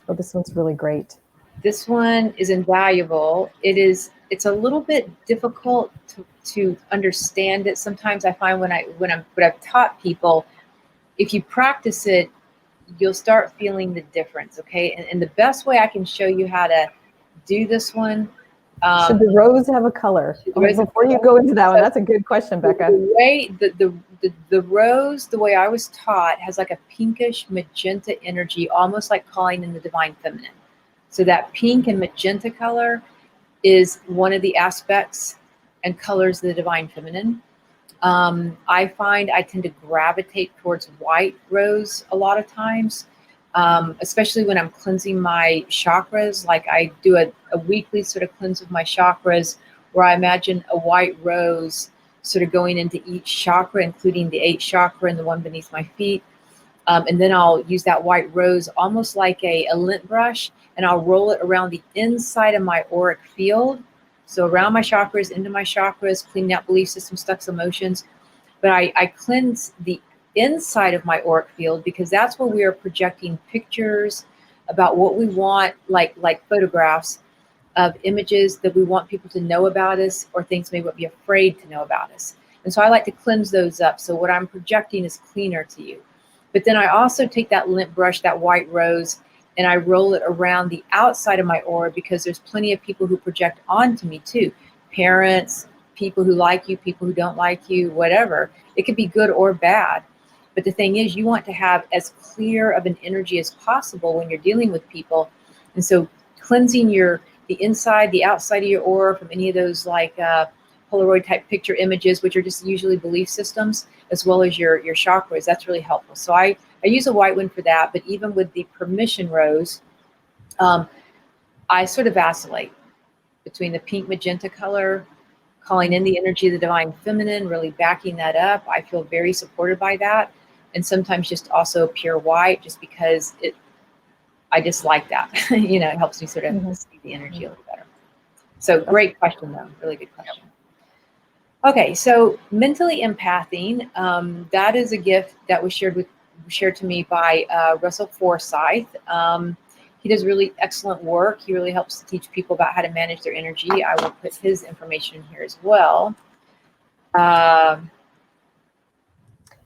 this one's really great. This one is invaluable. It's a little bit difficult to understand it. Sometimes I find when I've taught people, if you practice it, you'll start feeling the difference. Okay. And the best way I can show you how to do this one. Should the rose have a color? Before you go into that one, that's a good question, Becca. The way the rose, the way I was taught, has like a pinkish magenta energy, almost like calling in the divine feminine. So that pink and magenta color is one of the aspects and colors of the divine feminine. I find I tend to gravitate towards white rose a lot of times, especially when I'm cleansing my chakras. Like I do a weekly sort of cleanse of my chakras where I imagine a white rose sort of going into each chakra, including the 8th chakra and the one beneath my feet. And then I'll use that white rose almost like a lint brush, and I'll roll it around the inside of my auric field. So around my chakras, into my chakras, cleaning out belief system, stuck emotions. But I cleanse the inside of my auric field because that's where we are projecting pictures about what we want, like photographs of images that we want people to know about us or things maybe be afraid to know about us. And so I like to cleanse those up. So what I'm projecting is cleaner to you. But then I also take that lint brush, that white rose, and I roll it around the outside of my aura because there's plenty of people who project onto me too. Parents, people who like you, people who don't like you, whatever. It could be good or bad. But the thing is, you want to have as clear of an energy as possible when you're dealing with people. And so cleansing the inside, the outside of your aura from any of those like Polaroid type picture images, which are just usually belief systems, as well as your chakras, that's really helpful. So I use a white one for that, but even with the permission rose, I sort of vacillate between the pink magenta color, calling in the energy of the divine feminine, really backing that up. I feel very supported by that. And sometimes just also pure white, just because I just like that. It helps me sort of see the energy a little better. So great question though, really good question. Okay, so mentally empathing, that is a gift that was shared to me by Russell Forsyth. He does really excellent work. He really helps to teach people about how to manage their energy. I will put his information in here as well. As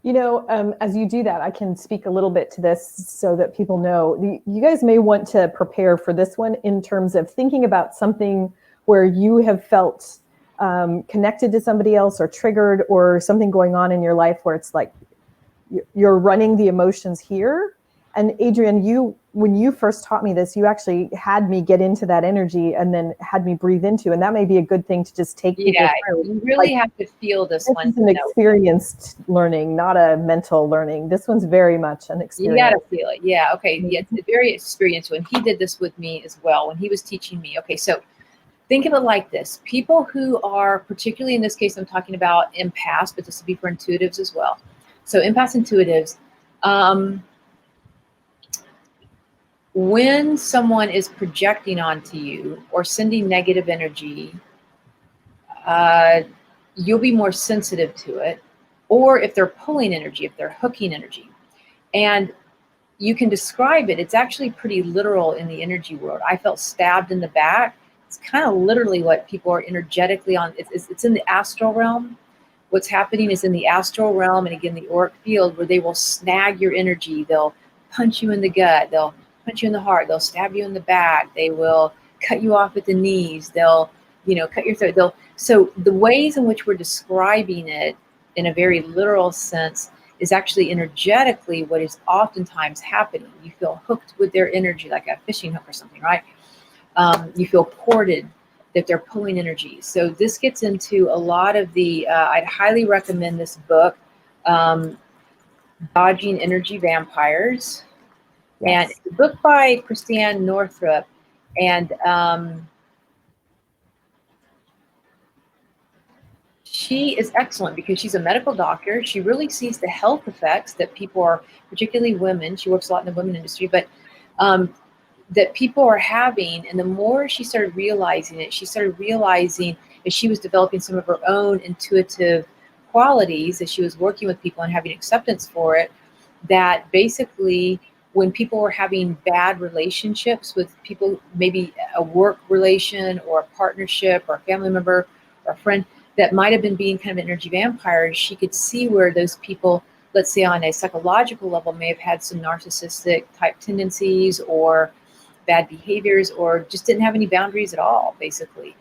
you do that, I can speak a little bit to this so that people know. You guys may want to prepare for this one in terms of thinking about something where you have felt connected to somebody else or triggered or something going on in your life where it's like you're running the emotions here. And Adrienne, when you first taught me this, you actually had me get into that energy and then had me breathe into, and that may be a good thing to just take people through. You really have to feel this one. This is an experienced learning, not a mental learning. This one's very much an experience. You got to feel it. Yeah. Okay. Yeah, it's a very experienced one. He did this with me as well when he was teaching me. Okay. So think of it like this. People who are, particularly in this case, I'm talking about empaths, but this will be for intuitives as well. So empaths, intuitives, when someone is projecting onto you or sending negative energy, you'll be more sensitive to it. Or if they're pulling energy, if they're hooking energy. And you can describe it. It's actually pretty literal in the energy world. I felt stabbed in the back. It's kind of literally what people are energetically on. It's in the astral realm what's happening is in the astral realm and again the auric field, where they will snag your energy. They'll punch you in the gut. They'll punch you in the heart. They'll stab you in the back. They will cut you off at the knees. They'll, cut your throat. So the ways in which we're describing it in a very literal sense is actually energetically what is oftentimes happening. You feel hooked with their energy, like a fishing hook or something, right? You feel ported, that they're pulling energy. So this gets into a lot of the, I'd highly recommend this book, Dodging Energy Vampires. Yes. And it's a book by Christiane Northrup. And she is excellent because she's a medical doctor. She really sees the health effects that people are, particularly women, she works a lot in the women industry, but that people are having. And the more she started realizing it, she started realizing as she was developing some of her own intuitive qualities, as she was working with people and having acceptance for it, that basically when people were having bad relationships with people, maybe a work relation or a partnership or a family member or a friend that might have been being kind of energy vampires, she could see where those people, let's say on a psychological level, may have had some narcissistic type tendencies or bad behaviors or just didn't have any boundaries at all, basically.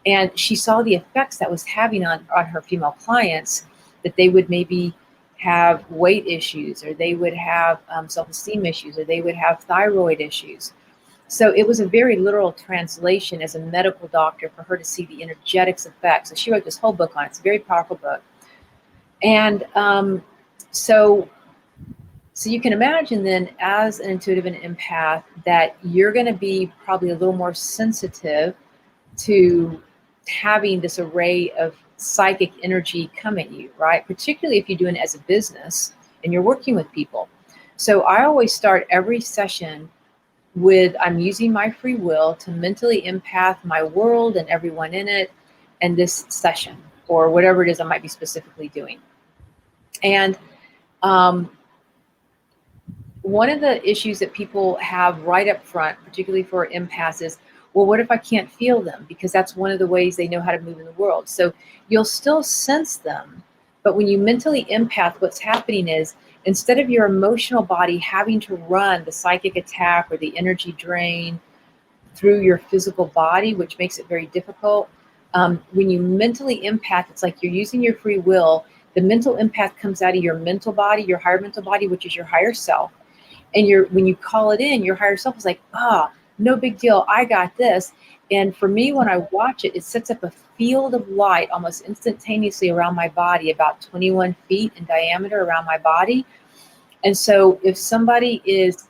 And she saw the effects that was having on her female clients, that they would maybe have weight issues, or they would have self-esteem issues, or they would have thyroid issues. So it was a very literal translation as a medical doctor for her to see the energetics effects. So she wrote this whole book on it. It's a very powerful book. And so you can imagine then, as an intuitive and empath, that you're going to be probably a little more sensitive to having this array of psychic energy come at you, right? Particularly if you're doing it as a business and you're working with people. So I always start every session with, I'm using my free will to mentally empath my world and everyone in it and this session, or whatever it is I might be specifically doing. And one of the issues that people have right up front, particularly for empaths, is, well, what if I can't feel them? Because that's one of the ways they know how to move in the world. So you'll still sense them, but when you mentally empath, what's happening is, instead of your emotional body having to run the psychic attack or the energy drain through your physical body, which makes it very difficult, when you mentally empath, it's like you're using your free will. The mental empath comes out of your mental body, your higher mental body, which is your higher self. And when you call it in, your higher self is like, no big deal, I got this. And for me, when I watch it, it sets up a field of light almost instantaneously around my body, about 21 feet in diameter around my body. And so if somebody is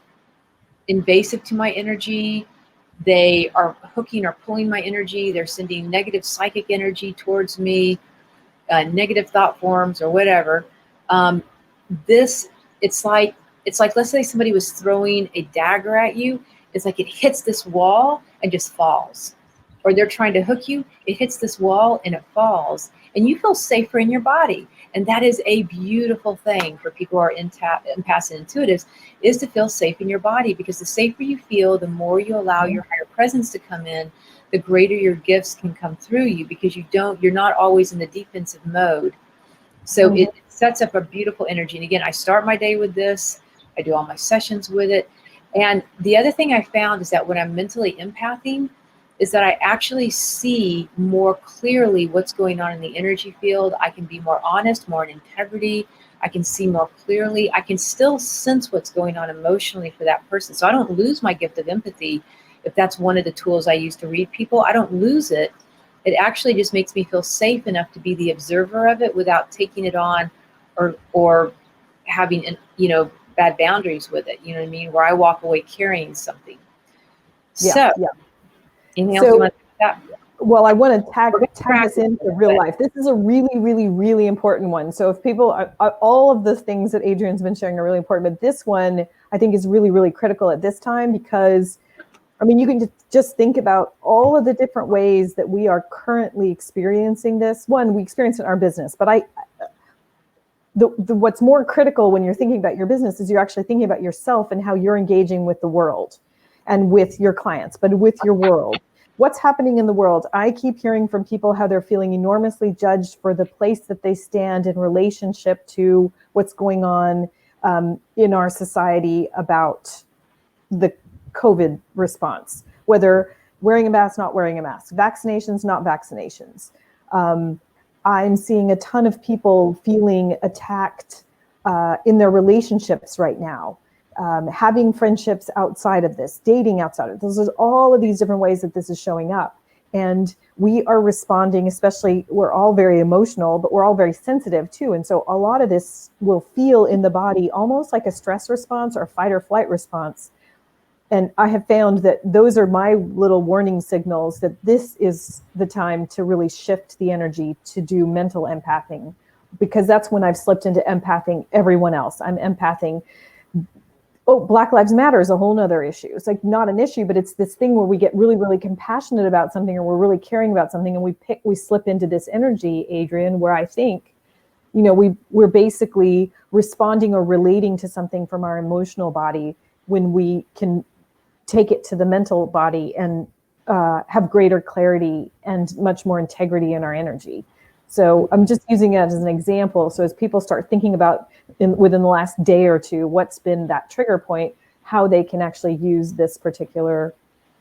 invasive to my energy, they are hooking or pulling my energy, they're sending negative psychic energy towards me, negative thought forms or whatever, it's like, let's say somebody was throwing a dagger at you. It's like it hits this wall and just falls. Or they're trying to hook you, it hits this wall and it falls. And you feel safer in your body. And that is a beautiful thing for people who are empaths and intuitives, is to feel safe in your body. Because the safer you feel, the more you allow your higher presence to come in, the greater your gifts can come through you, because you're not always in the defensive mode. So it sets up a beautiful energy. And again, I start my day with this. I do all my sessions with it. And the other thing I found is that when I'm mentally empathing, is that I actually see more clearly what's going on in the energy field. I can be more honest, more in integrity. I can see more clearly. I can still sense what's going on emotionally for that person. So I don't lose my gift of empathy. If that's one of the tools I use to read people, I don't lose it. It actually just makes me feel safe enough to be the observer of it without taking it on or having, bad boundaries with it. You know what I mean? Where I walk away carrying something. Anything else you want to say about that? Well, I want to tag this into real life. This is a really, really, really important one. So if people, all of the things that Adrian's been sharing are really important, but this one I think is really, really critical at this time, because you can just think about all of the different ways that we are currently experiencing this. One, we experience it in our business, but what's more critical when you're thinking about your business is you're actually thinking about yourself and how you're engaging with the world and with your clients, but with your world. what's happening in the world. I keep hearing from people how they're feeling enormously judged for the place that they stand in relationship to what's going on in our society about the COVID response, whether wearing a mask, not wearing a mask, vaccinations, not vaccinations. I'm seeing a ton of people feeling attacked in their relationships right now, having friendships outside of this, dating outside of this. There's all of these different ways that this is showing up. And we are responding, especially, we're all very emotional, but we're all very sensitive too. And so a lot of this will feel in the body almost like a stress response or a fight or flight response. And I have found that those are my little warning signals that this is the time to really shift the energy to do mental empathing, because that's when I've slipped into empathing everyone else. I'm empathing. Oh, Black Lives Matter is a whole nother issue. It's like not an issue, but it's this thing where we get really, really compassionate about something, or we're really caring about something, and we slip into this energy, Adrian, where I think, we're basically responding or relating to something from our emotional body when we can take it to the mental body and have greater clarity and much more integrity in our energy. So I'm just using it as an example. So as people start thinking about within the last day or two, what's been that trigger point, how they can actually use this particular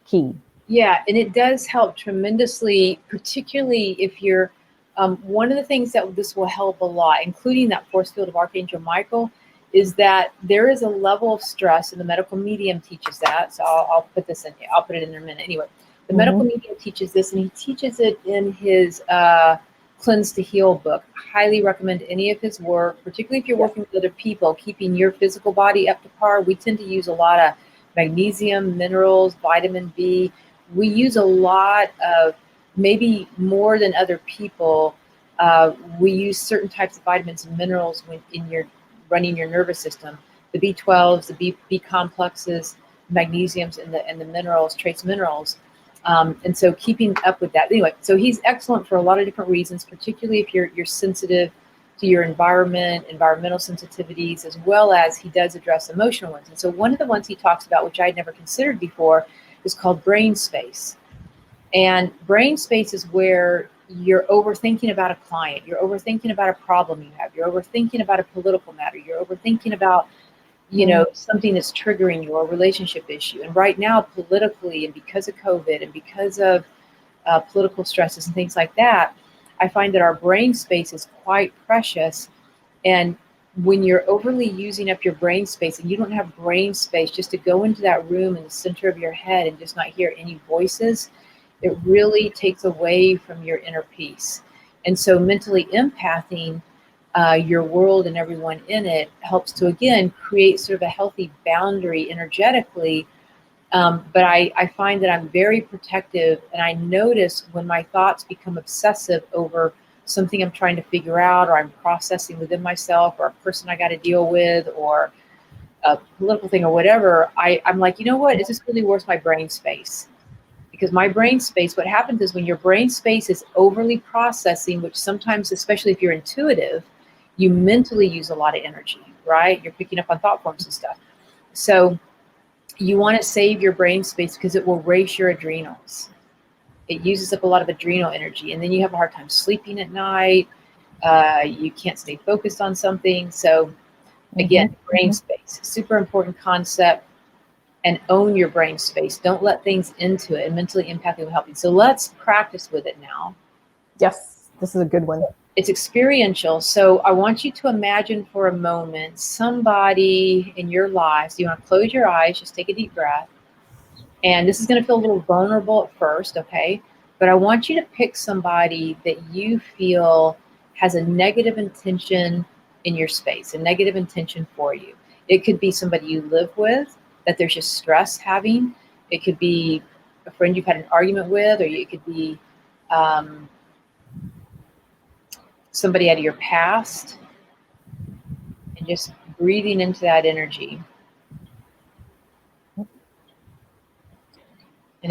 key. Yeah, and it does help tremendously, particularly if you're, one of the things that this will help a lot, including that force field of Archangel Michael, is that there is a level of stress, and the medical medium teaches that. So I'll put this in here. I'll put it in there in a minute. Anyway, the medical medium teaches this, and he teaches it in his Cleanse to Heal book. Highly recommend any of his work, particularly if you're working with other people, keeping your physical body up to par. We tend to use a lot of magnesium, minerals, vitamin B. We use a lot of, maybe more than other people, we use certain types of vitamins and minerals when you're running your nervous system. The B12s, the B complexes, magnesiums, and the minerals, trace minerals. And so keeping up with that. Anyway, so he's excellent for a lot of different reasons, particularly if you're sensitive to your environment, environmental sensitivities, as well as he does address emotional ones. And so one of the ones he talks about, which I had never considered before, is called brain space. And brain space is where you're overthinking about a client, you're overthinking about a problem you have, you're overthinking about a political matter, you're overthinking about, something that's triggering you, or a relationship issue. And right now, politically, and because of COVID, and because of political stresses and things like that, I find that our brain space is quite precious. And when you're overly using up your brain space, and you don't have brain space just to go into that room in the center of your head and just not hear any voices, it really takes away from your inner peace. And so mentally empathing your world and everyone in it helps to, again, create sort of a healthy boundary energetically. But I find that I'm very protective, and I notice when my thoughts become obsessive over something I'm trying to figure out, or I'm processing within myself, or a person I got to deal with, or a political thing, or whatever, I'm like, you know what, is this really worth my brain space? Because my brain space, what happens is when your brain space is overly processing, which sometimes, especially if you're intuitive, you mentally use a lot of energy, right? You're picking up on thought forms and stuff. So you want to save your brain space because it will race your adrenals. It uses up a lot of adrenal energy, and then you have a hard time sleeping at night. You can't stay focused on something. So again, brain space, super important concept. And own your brain space. Don't let things into it, and mentally empathing will help you. So let's practice with it now. Yes, this is a good one. It's experiential. So I want you to imagine for a moment somebody in your life. So you want to close your eyes, just take a deep breath. And this is going to feel a little vulnerable at first, okay? But I want you to pick somebody that you feel has a negative intention in your space, a negative intention for you. It could be somebody you live with that there's just stress having. It could be a friend you've had an argument with, or it could be somebody out of your past, and just breathing into that energy. And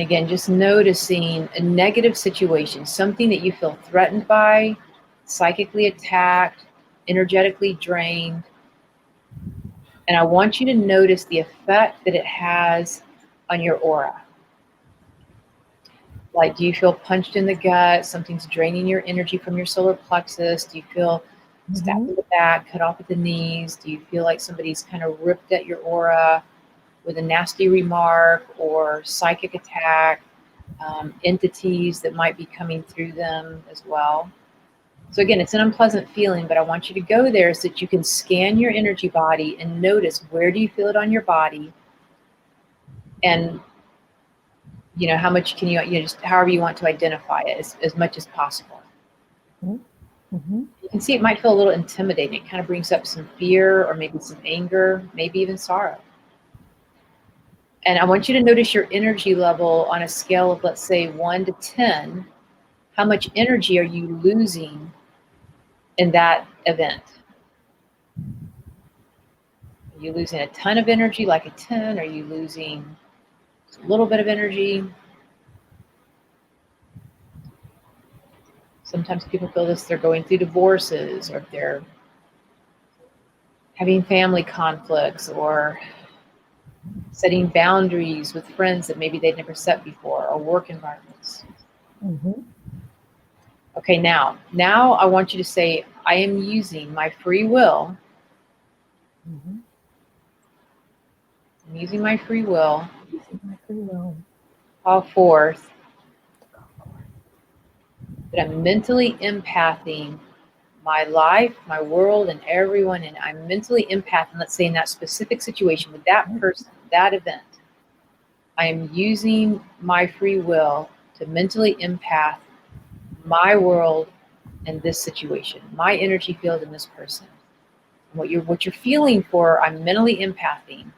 again, just noticing a negative situation, something that you feel threatened by, psychically attacked, energetically drained. And I want you to notice the effect that it has on your aura. Like, do you feel punched in the gut? Something's draining your energy from your solar plexus? Do you feel stabbed in the back, cut off at the knees? Do you feel like somebody's kind of ripped at your aura with a nasty remark or psychic attack? Entities that might be coming through them as well. So again, it's an unpleasant feeling, but I want you to go there so that you can scan your energy body and notice, where do you feel it on your body? And how much can you just however you want to identify it, as much as possible. Mm-hmm. You can see it might feel a little intimidating. It kind of brings up some fear or maybe some anger, maybe even sorrow. And I want you to notice your energy level on a scale of, let's say, 1 to 10. How much energy are you losing in that event? Are you losing a ton of energy, like a 10? Are you losing a little bit of energy? Sometimes people feel this, they're going through divorces, or they're having family conflicts, or setting boundaries with friends that maybe they'd never set before, or work environments. Mm-hmm. Okay, now I want you to say, I am using my free will. Mm-hmm. I'm using my free will. My free will. Call forth that I'm mentally empathing my life, my world, and everyone, and I'm mentally empathing, let's say in that specific situation with that person, that event. I am using my free will to mentally empath my world and this situation, my energy field and this person. And what you're feeling for, I'm mentally empathing.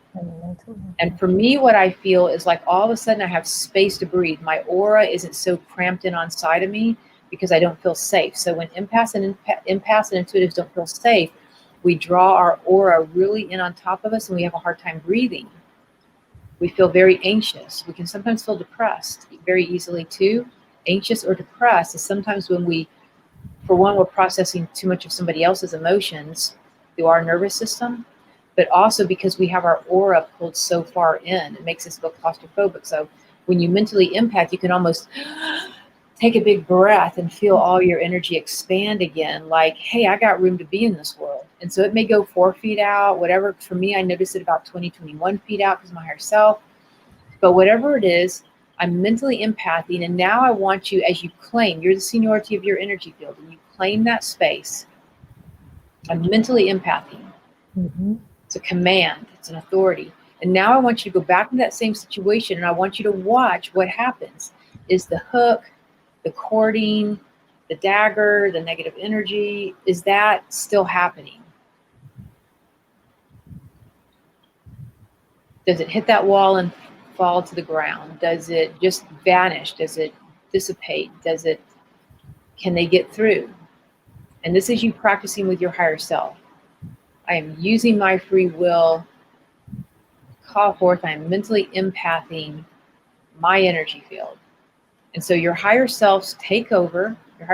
And for me, what I feel is like all of a sudden I have space to breathe. My aura isn't so cramped in on side of me because I don't feel safe. So when empaths and intuitives don't feel safe, we draw our aura really in on top of us and we have a hard time breathing. We feel very anxious. We can sometimes feel depressed very easily too. Anxious or depressed is sometimes when we're processing too much of somebody else's emotions through our nervous system, but also because we have our aura pulled so far in, it makes us feel claustrophobic. So when you mentally empath, you can almost take a big breath and feel all your energy expand again, like, hey, I got room to be in this world. And so it may go 4 feet out, whatever. For me, I notice it about 21 feet out because of my higher self. But whatever it is, I'm mentally empathing. And now I want you, as you claim, you're the seniority of your energy field, and you claim that space. I'm mentally empathing. Mm-hmm. It's a command. It's an authority. And now I want you to go back in that same situation, and I want you to watch what happens. Is the hook, the cording, the dagger, the negative energy, is that still happening? Does it hit that wall and fall to the ground? Does it just vanish? Does it dissipate? Can they get through? And this is you practicing with your higher self. I am using my free will. Call forth, I'm mentally empathing my energy field. And so your higher selves take over, and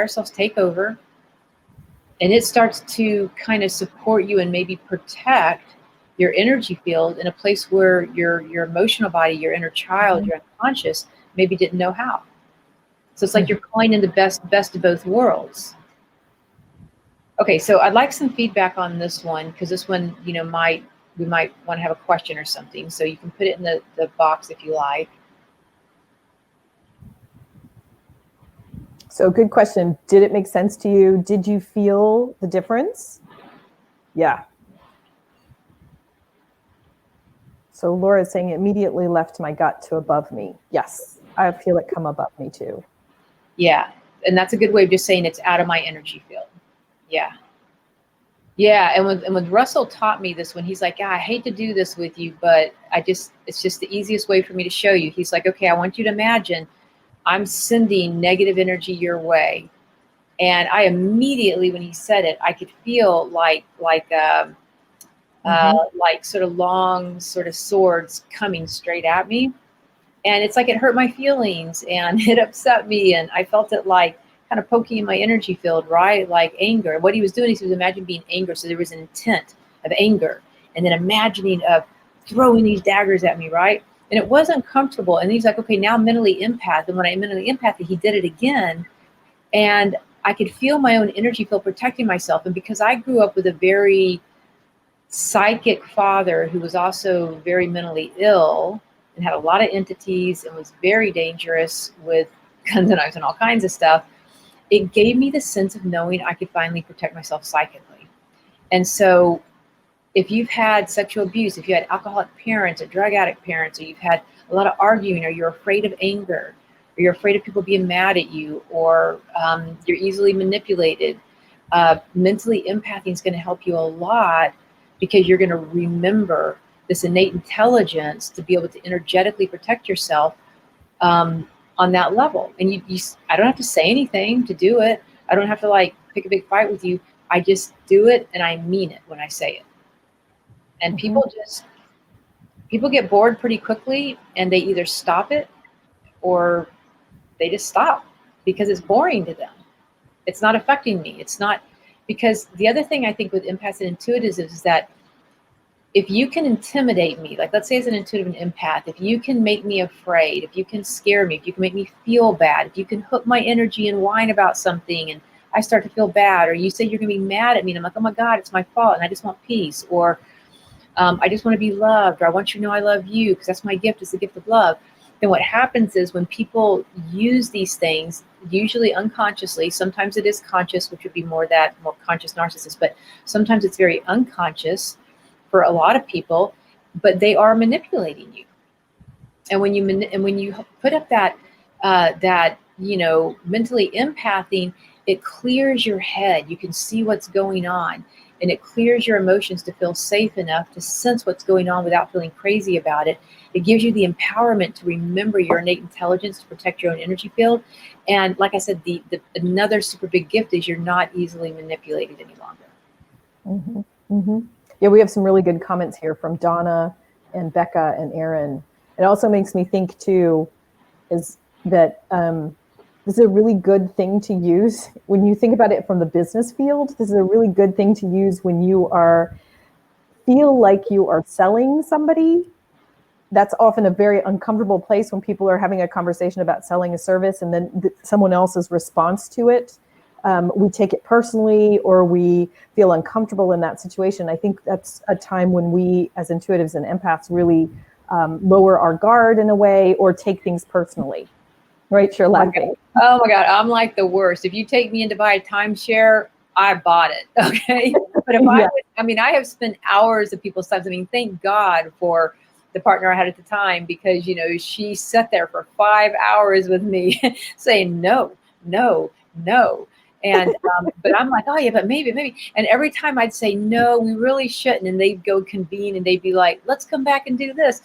it starts to kind of support you and maybe protect your energy field in a place where your emotional body, your inner child, your unconscious maybe didn't know how. So it's like you're calling in the best of both worlds. Okay, so I'd like some feedback on this one, because this one, we might want to have a question or something. So you can put it in the box if you like. So good question. Did it make sense to you? Did you feel the difference? Yeah. So Laura's saying it immediately left my gut to above me. Yes, I feel it come above me too. Yeah, and that's a good way of just saying it's out of my energy field. Yeah. Yeah, and when Russell taught me this, when he's like, I hate to do this with you, but it's just the easiest way for me to show you. He's like, okay, I want you to imagine I'm sending negative energy your way. And I immediately, when he said it, I could feel like sort of long sort of swords coming straight at me. And it's like it hurt my feelings and it upset me. And I felt it like kind of poking in my energy field, right? Like anger. What he was doing is he was imagining being angry. So there was an intent of anger. And then imagining of throwing these daggers at me, right? And it was uncomfortable. And he's like, okay, now mentally empath. And when I mentally empathed, he did it again. And I could feel my own energy field protecting myself. And because I grew up with a very psychic father who was also very mentally ill and had a lot of entities and was very dangerous with guns and knives and all kinds of stuff, it gave me the sense of knowing I could finally protect myself psychically. And so if you've had sexual abuse, if you had alcoholic parents or drug addict parents, or you've had a lot of arguing, or you're afraid of anger, or you're afraid of people being mad at you, or you're easily manipulated, mentally empathing is going to help you a lot, because you're going to remember this innate intelligence to be able to energetically protect yourself on that level. And I don't have to say anything to do it. I don't have to like pick a big fight with you. I just do it, and I mean it when I say it. And people get bored pretty quickly, and they either stop it or they just stop because it's boring to them. It's not affecting me. It's not, because the other thing I think with empaths and intuitives is that if you can intimidate me, like let's say as an intuitive and empath, if you can make me afraid, if you can scare me, if you can make me feel bad, if you can hook my energy and whine about something and I start to feel bad, or you say you're going to be mad at me and I'm like, oh my God, it's my fault and I just want peace, or I just want to be loved, or I want you to know I love you because that's my gift, is the gift of love. Then what happens is when people use these things, usually unconsciously, sometimes it is conscious, which would be more conscious narcissist, but sometimes it's very unconscious for a lot of people, but they are manipulating you. And when you put up that mentally empathing, it clears your head. You can see what's going on, and it clears your emotions to feel safe enough to sense what's going on without feeling crazy about it. It gives you the empowerment to remember your innate intelligence to protect your own energy field. And like I said, the another super big gift is you're not easily manipulated any longer. Mm-hmm. Mm-hmm. Yeah, we have some really good comments here from Donna and Becca and Aaron. It also makes me think too, is that this is a really good thing to use when you think about it from the business field. This is a really good thing to use when you feel like you are selling somebody. That's often a very uncomfortable place when people are having a conversation about selling a service, and then someone else's response to it. We take it personally, or we feel uncomfortable in that situation. I think that's a time when we, as intuitives and empaths, really lower our guard in a way, or take things personally. Right? You're laughing. Oh my God, I'm like the worst. If you take me in to buy a timeshare, I bought it. Okay. But if I have spent hours of people's times. I mean, thank God for the partner I had at the time, because, she sat there for 5 hours with me saying, no. And, but I'm like, oh yeah, but maybe. And every time I'd say, no, we really shouldn't. And they'd go convene and they'd be like, let's come back and do this.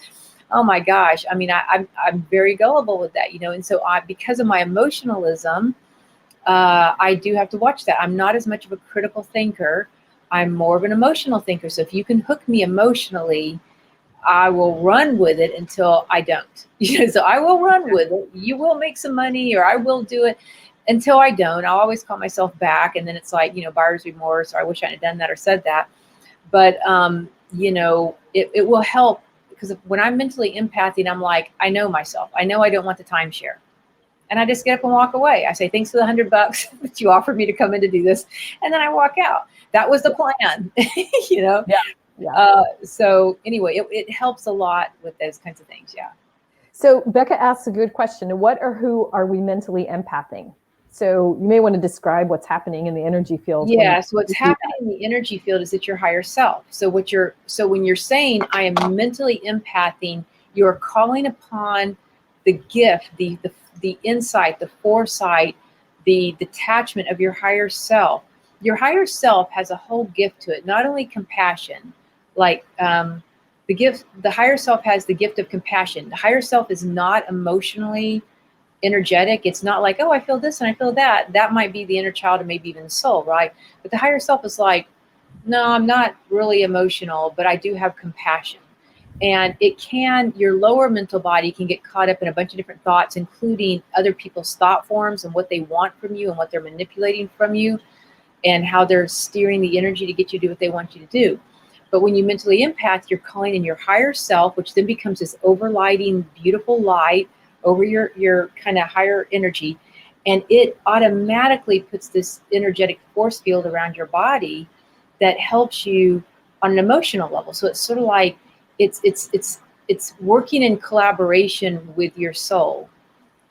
Oh my gosh. I mean, I'm very gullible with that, and so because of my emotionalism, I do have to watch that. I'm not as much of a critical thinker. I'm more of an emotional thinker. So if you can hook me emotionally, I will run with it until I don't. So I will run with it. You will make some money, or I will do it until I don't. I'll always call myself back. And then it's like, buyer's remorse, or I wish I had done that or said that. But, it will help. Because when I'm mentally empathing, I'm like, I know myself. I know I don't want the timeshare. And I just get up and walk away. I say, thanks for the $100 that you offered me to come in to do this. And then I walk out. That was the plan, Yeah. So anyway, it helps a lot with those kinds of things. Yeah. So Becca asks a good question. What or who are we mentally empathing? So you may want to describe what's happening in the energy field. Yeah. So what's happening in the energy field is that your higher self. So when you're saying I am mentally empathing, you're calling upon the gift, the insight, the foresight, the detachment of your higher self. Your higher self has a whole gift to it, not only compassion, like the higher self has the gift of compassion. The higher self is not emotionally energetic. It's not like, oh, I feel this and I feel that. That might be the inner child and maybe even the soul, right? But the higher self is like, no, I'm not really emotional, but I do have compassion. And your lower mental body can get caught up in a bunch of different thoughts, including other people's thought forms and what they want from you and what they're manipulating from you and how they're steering the energy to get you to do what they want you to do. But when you mentally empath, you're calling in your higher self, which then becomes this overlighting, beautiful light over your kind of higher energy. And it automatically puts this energetic force field around your body that helps you on an emotional level. So it's sort of like it's working in collaboration with your soul,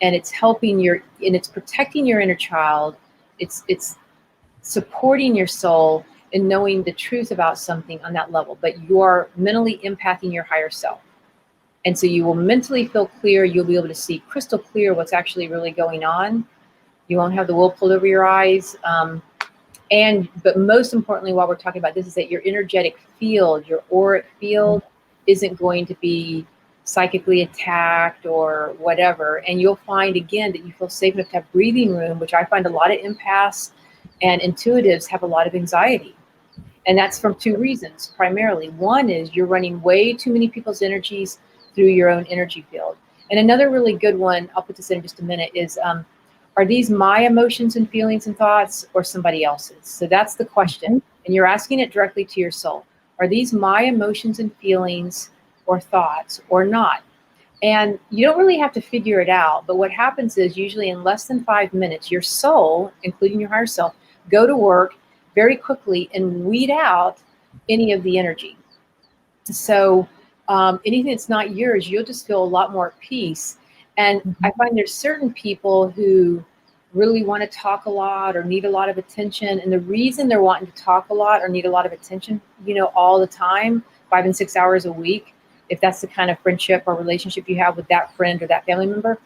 and it's helping and it's protecting your inner child. It's supporting your soul and knowing the truth about something on that level, but you're mentally empathing your higher self. And so you will mentally feel clear. You'll be able to see crystal clear what's actually really going on. You won't have the wool pulled over your eyes. But most importantly, while we're talking about this, is that your energetic field, your auric field, isn't going to be psychically attacked or whatever. And you'll find, again, that you feel safe enough to have breathing room, which I find a lot of empaths and intuitives have a lot of anxiety. And that's from two reasons, primarily. One is you're running way too many people's energies through your own energy field. And another really good one, I'll put this in just a minute, is are these my emotions and feelings and thoughts or somebody else's? So that's the question. And you're asking it directly to your soul. Are these my emotions and feelings or thoughts or not? And you don't really have to figure it out. But what happens is usually in less than 5 minutes, your soul, including your higher self, go to work very quickly and weed out any of the energy. So anything that's not yours, you'll just feel a lot more at peace. And I find there's certain people who really want to talk a lot or need a lot of attention. And the reason they're wanting to talk a lot or need a lot of attention, all the time, 5 and 6 hours a week, if that's the kind of friendship or relationship you have with that friend or that family member,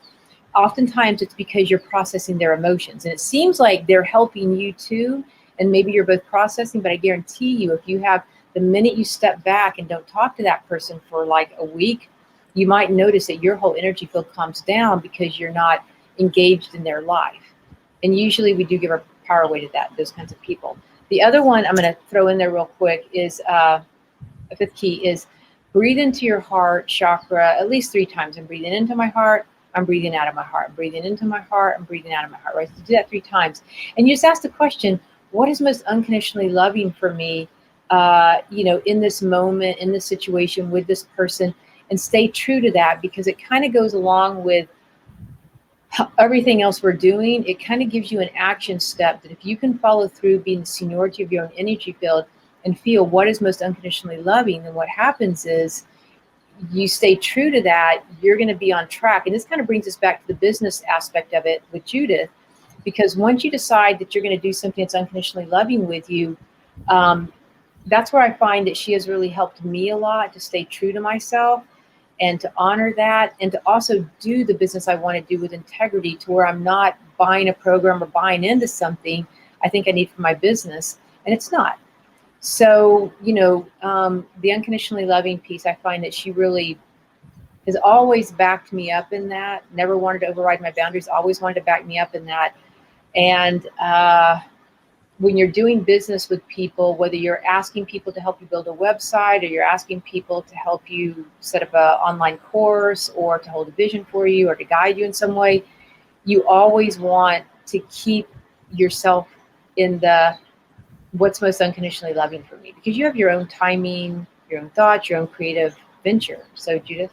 oftentimes it's because you're processing their emotions. And it seems like they're helping you too. And maybe you're both processing, but I guarantee you, if you have the minute you step back and don't talk to that person for like a week, you might notice that your whole energy field calms down because you're not engaged in their life. And usually we do give our power away to those kinds of people. The other one I'm going to throw in there real quick is a fifth key is breathe into your heart chakra at least 3 times. I'm breathing into my heart. I'm breathing out of my heart. I'm breathing into my heart. I'm breathing out of my heart. Right? So do that 3 times. And you just ask the question, what is most unconditionally loving for me, in this moment, in this situation, with this person, and stay true to that, because it kind of goes along with everything else we're doing. It kind of gives you an action step that if you can follow through, being the seniority of your own energy field and feel what is most unconditionally loving, then what happens is you stay true to that, you're going to be on track. And this kind of brings us back to the business aspect of it with Judith, because once you decide that you're going to do something that's unconditionally loving with you, that's where I find that she has really helped me a lot to stay true to myself and to honor that, and to also do the business I want to do with integrity, to where I'm not buying a program or buying into something I think I need for my business, and it's not. So, the unconditionally loving piece, I find that she really has always backed me up in that, never wanted to override my boundaries, always wanted to back me up in that. And when you're doing business with people, whether you're asking people to help you build a website, or you're asking people to help you set up an online course, or to hold a vision for you, or to guide you in some way, you always want to keep yourself in the what's most unconditionally loving for me, because you have your own timing, your own thoughts, your own creative venture. So, Judith?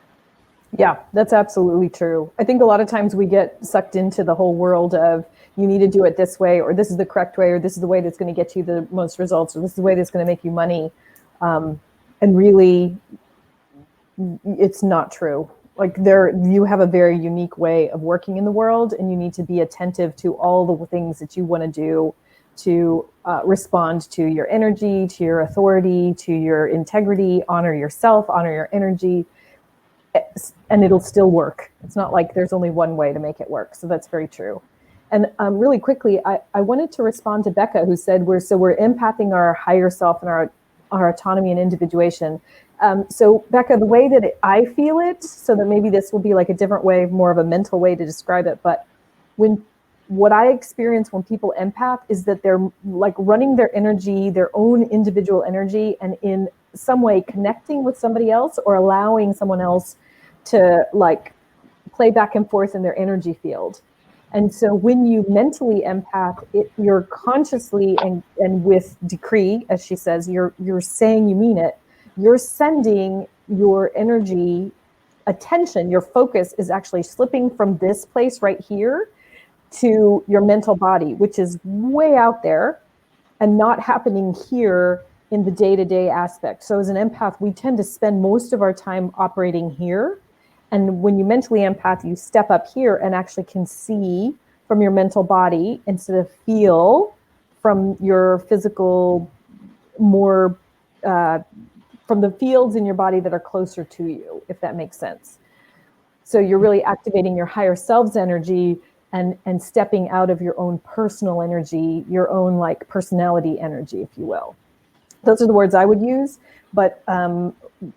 Yeah, that's absolutely true. I think a lot of times we get sucked into the whole world of you need to do it this way, or this is the correct way, or this is the way that's going to get you the most results, or this is the way that's going to make you money. And really, it's not true. Like you have a very unique way of working in the world, and you need to be attentive to all the things that you want to do to respond to your energy, to your authority, to your integrity, honor yourself, honor your energy, and it'll still work. It's not like there's only one way to make it work. So that's very true. And really quickly, I wanted to respond to Becca, who said we're empathing our higher self and our autonomy and individuation. So Becca, the way that I feel it, so that maybe this will be like a different way, more of a mental way to describe it, but what I experience when people empath is that they're like running their energy, their own individual energy, and in some way connecting with somebody else or allowing someone else to like play back and forth in their energy field. And so when you mentally empath, you're consciously and with decree, as she says, you're saying you mean it, you're sending your energy, attention, your focus is actually slipping from this place right here to your mental body, which is way out there and not happening here in the day-to-day aspect. So as an empath, we tend to spend most of our time operating here. And when you mentally empath, you step up here and actually can see from your mental body instead of feel from your physical, more from the fields in your body that are closer to you, if that makes sense. So you're really activating your higher self's energy and stepping out of your own personal energy, your own like personality energy, if you will. Those are the words I would use, but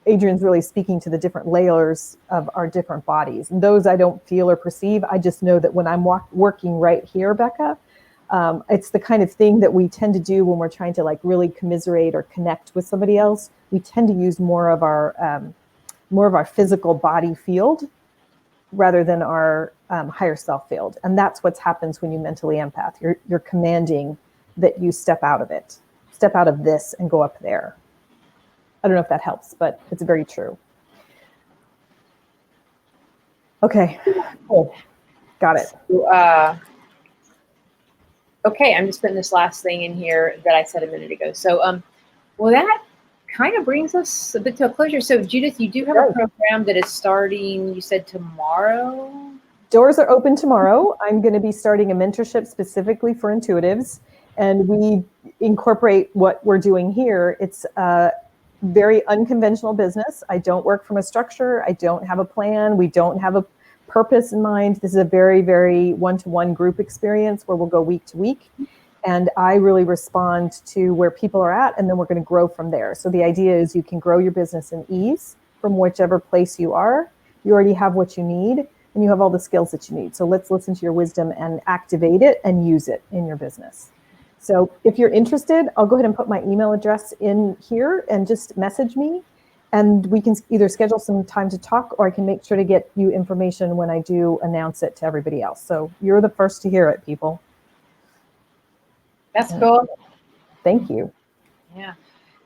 Adrian's really speaking to the different layers of our different bodies. And those I don't feel or perceive. I just know that when I'm working right here, Becca, it's the kind of thing that we tend to do when we're trying to like really commiserate or connect with somebody else. We tend to use more of our physical body field rather than our higher self field. And that's what happens when you mentally empath. You're commanding that you step out of it, step out of this and go up there. I don't know if that helps, but it's very true. Okay, cool. Got it. Okay, I'm just putting this last thing in here that I said a minute ago. So, well, that kind of brings us a bit to a closure. So, Judith, you do have a program that is starting, you said tomorrow? Doors are open tomorrow. I'm going to be starting a mentorship specifically for intuitives, and we incorporate what we're doing here. It's a very unconventional business. I don't work from a structure. I don't have a plan. We don't have a purpose in mind. This is a very, very one-to-one group experience where we'll go week to week. And I really respond to where people are at, and then we're going to grow from there. So the idea is you can grow your business in ease from whichever place you are. You already have what you need, and you have all the skills that you need. So let's listen to your wisdom and activate it and use it in your business. So if you're interested, I'll go ahead and put my email address in here and just message me. And we can either schedule some time to talk, or I can make sure to get you information when I do announce it to everybody else. So you're the first to hear it, people. That's cool. Thank you. Yeah.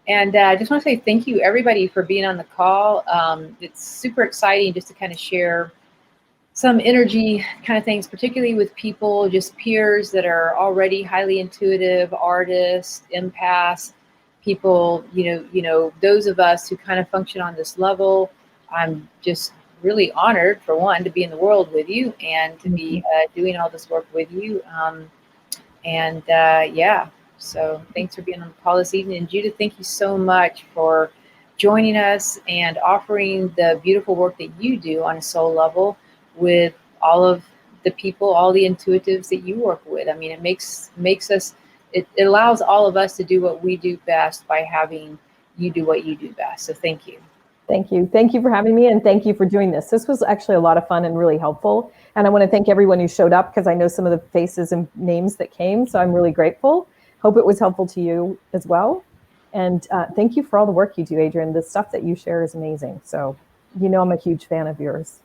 And I just want to say thank you, everybody, for being on the call. It's super exciting just to kind of share some energy kind of things, particularly with people, just peers that are already highly intuitive, artists, empaths, people, you know, those of us who kind of function on this level. I'm just really honored, for one, to be in the world with you and to be doing all this work with you. Yeah, so thanks for being on the call this evening. And Judith, thank you so much for joining us and offering the beautiful work that you do on a soul level with all of the people, all the intuitives that you work with. I mean, it makes us, it allows all of us to do what we do best by having you do what you do best. So thank you. Thank you. Thank you for having me, and thank you for doing this. This was actually a lot of fun and really helpful. And I want to thank everyone who showed up, because I know some of the faces and names that came, so I'm really grateful. Hope it was helpful to you as well. And thank you for all the work you do, Adrian. The stuff that you share is amazing. So you know I'm a huge fan of yours.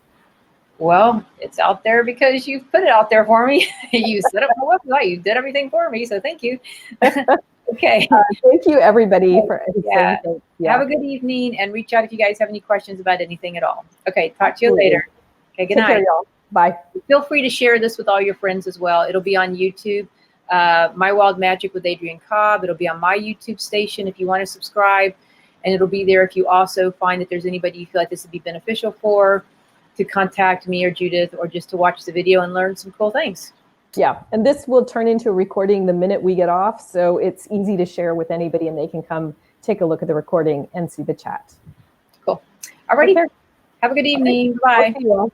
Well, it's out there because you put it out there for me. You set up my website. You did everything for me, so thank you. Okay. Thank you, everybody, for yeah. Have a good evening, and reach out if you guys have any questions about anything at all. Okay, talk to you later. Okay, good night. Take care, y'all. Bye. Feel free to share this with all your friends as well. It'll be on YouTube, My Wild Magic with Adrian Cobb. It'll be on my YouTube station if you want to subscribe, and it'll be there if you also find that there's anybody you feel like this would be beneficial for, to contact me or Judith, or just to watch the video and learn some cool things. Yeah, and this will turn into a recording the minute we get off, so it's easy to share with anybody, and they can come take a look at the recording and see the chat. Cool. Alrighty. Okay. Have a good evening. Okay. Bye.